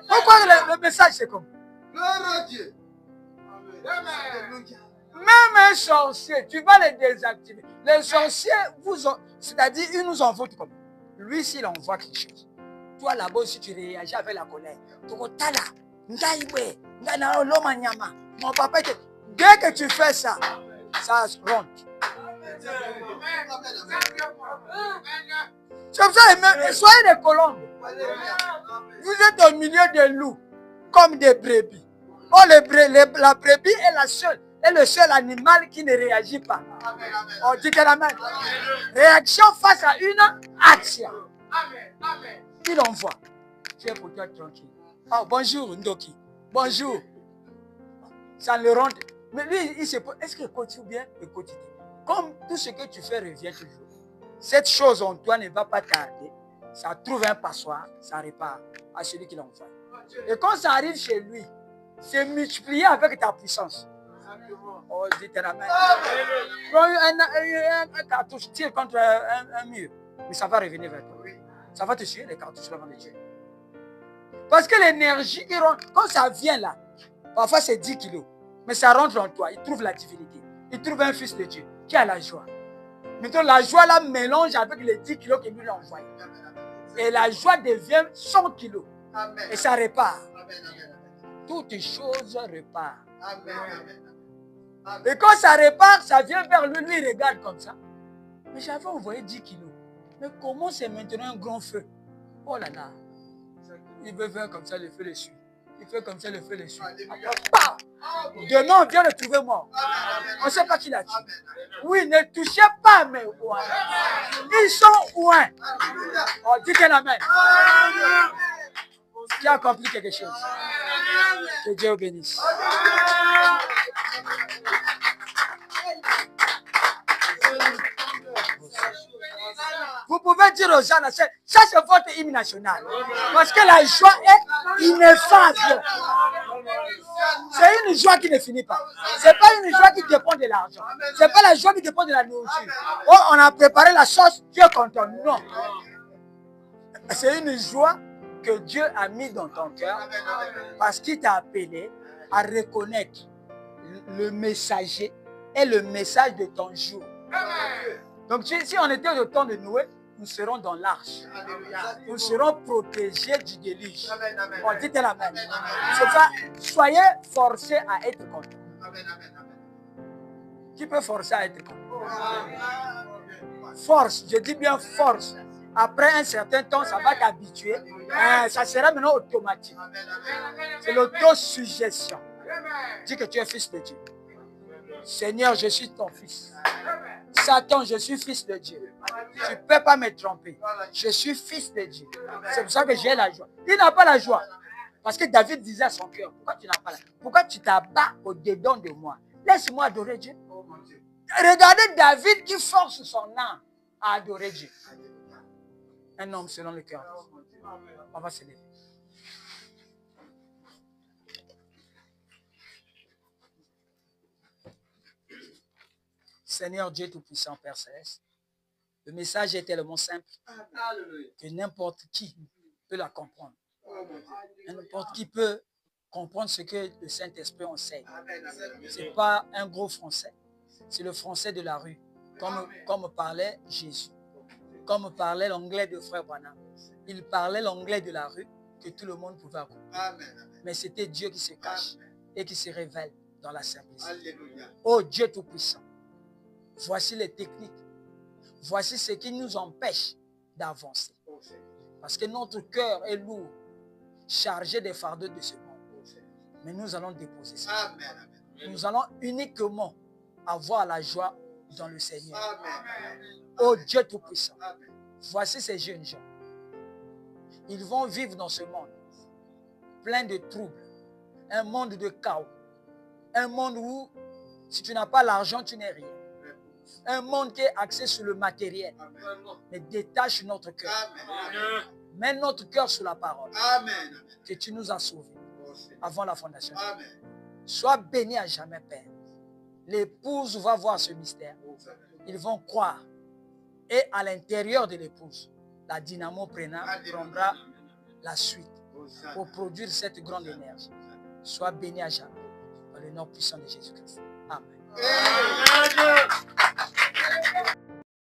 Pourquoi le message c'est comme? Gloire à Dieu. Même un sorcier, tu vas les désactiver. Les sorciers, c'est-à-dire, ils nous envoient comme. Lui, s'il envoie quelque chose. Toi, là-bas, si tu réagis avec la colère, mon papa, dès que tu fais ça, ça rentre. C'est pour ça, soyez des colombes. Vous êtes au milieu des loups, comme des brebis. Oh, la brebis est le seul animal qui ne réagit pas. Amen. Oh, dites Amen. Réaction face à une action. Amen. Amen. Il envoie. Tu es pour toi tranquille. Oh, bonjour, Ndoki. Bonjour. Ça le rend. Mais lui, il se pose. Est-ce qu'il continue bien? Il continue. Comme tout ce que tu fais revient toujours. Cette chose en toi ne va pas tarder. Ça trouve un passoire, ça repart à celui qui l'envoie. Et quand ça arrive chez lui, c'est multiplié avec ta puissance. Oh, dites Amen. Prends un cartouche, tire contre un mur. Mais ça va revenir vers toi. Ça va te suivre les cartouches avant de tuer. Parce que l'énergie, quand ça vient là, parfois c'est 10 kilos, mais ça rentre en toi, il trouve la divinité. Il trouve un fils de Dieu qui a la joie. Maintenant, la joie là mélange avec les 10 kilos que lui l'a envoyé. Et la joie devient 100 kilos. Amen. Et ça repart. Amen. Toutes les choses repartent. Amen. Et quand ça repart, ça vient vers lui, lui il regarde comme ça. Mais j'avais envoyé 10 kilos. Mais comment c'est maintenant un grand feu? Oh là là. Il veut faire comme ça, le feu le suit. Il fait comme ça, le feu le suit. Demain, on vient le trouver mort. On ne sait pas qui l'a tué. Oui, ne touchez pas mes ouins. Ils sont ouins. Oh, dites Amen. Qui a accompli quelque chose. Que Dieu vous bénisse. Vous pouvez dire aux gens, ça c'est votre hymne national. Parce que la joie est ineffable. C'est une joie qui ne finit pas. Ce n'est pas une joie qui dépend de l'argent. Ce n'est pas la joie qui dépend de la nourriture. Oh, on a préparé la sauce, tu es content. Non. C'est une joie que Dieu a mis dans ton cœur parce qu'il t'a appelé à reconnaître le messager et le message de ton jour. Donc si on était au temps de Noé, nous serons dans l'arche. Nous serons protégés du déluge. On dit Amen. C'est ça. Soyez forcés à être content. Qui peut forcer à être content? Force, je dis bien force. Après un certain temps, ça va t'habituer. Ça sera maintenant automatique. C'est l'autosuggestion. Dis que tu es fils de Dieu. Seigneur, je suis ton fils. Satan, je suis fils de Dieu. Tu ne peux pas me tromper. Je suis fils de Dieu. C'est pour ça que j'ai la joie. Il n'a pas la joie. Parce que David disait à son cœur, pourquoi tu n'as pas la joie? Pourquoi tu t'abats au-dedans de moi? Laisse-moi adorer Dieu. Regardez David qui force son âme à adorer Dieu. Un homme selon le cœur. On va se lever. Seigneur Dieu Tout-Puissant, Père Céleste, le message est tellement simple que n'importe qui peut la comprendre. N'importe qui peut comprendre ce que le Saint-Esprit enseigne. Ce n'est pas un gros français, c'est le français de la rue, comme parlait Jésus, comme parlait l'anglais de Frère Branham. Il parlait l'anglais de la rue que tout le monde pouvait comprendre. Mais c'était Dieu qui se cache et qui se révèle dans la simplicité. Oh Dieu Tout-Puissant, voici les techniques. Voici ce qui nous empêche d'avancer. Parce que notre cœur est lourd, chargé des fardeaux de ce monde. Mais nous allons déposer ça. Nous allons uniquement avoir la joie dans le Seigneur. Oh Dieu Tout-Puissant, voici ces jeunes gens. Ils vont vivre dans ce monde plein de troubles, un monde de chaos, un monde où si tu n'as pas l'argent, tu n'es rien. Un monde qui est axé sur le matériel. Mais détache notre cœur. Mets notre cœur sur la parole. Que tu nous as sauvés avant la fondation. Sois béni à jamais, Père. L'épouse va voir ce mystère. Ils vont croire. Et à l'intérieur de l'épouse, la dynamo prendra la suite pour produire cette grande énergie. Sois béni à jamais. Dans le nom puissant de Jésus-Christ. Amen.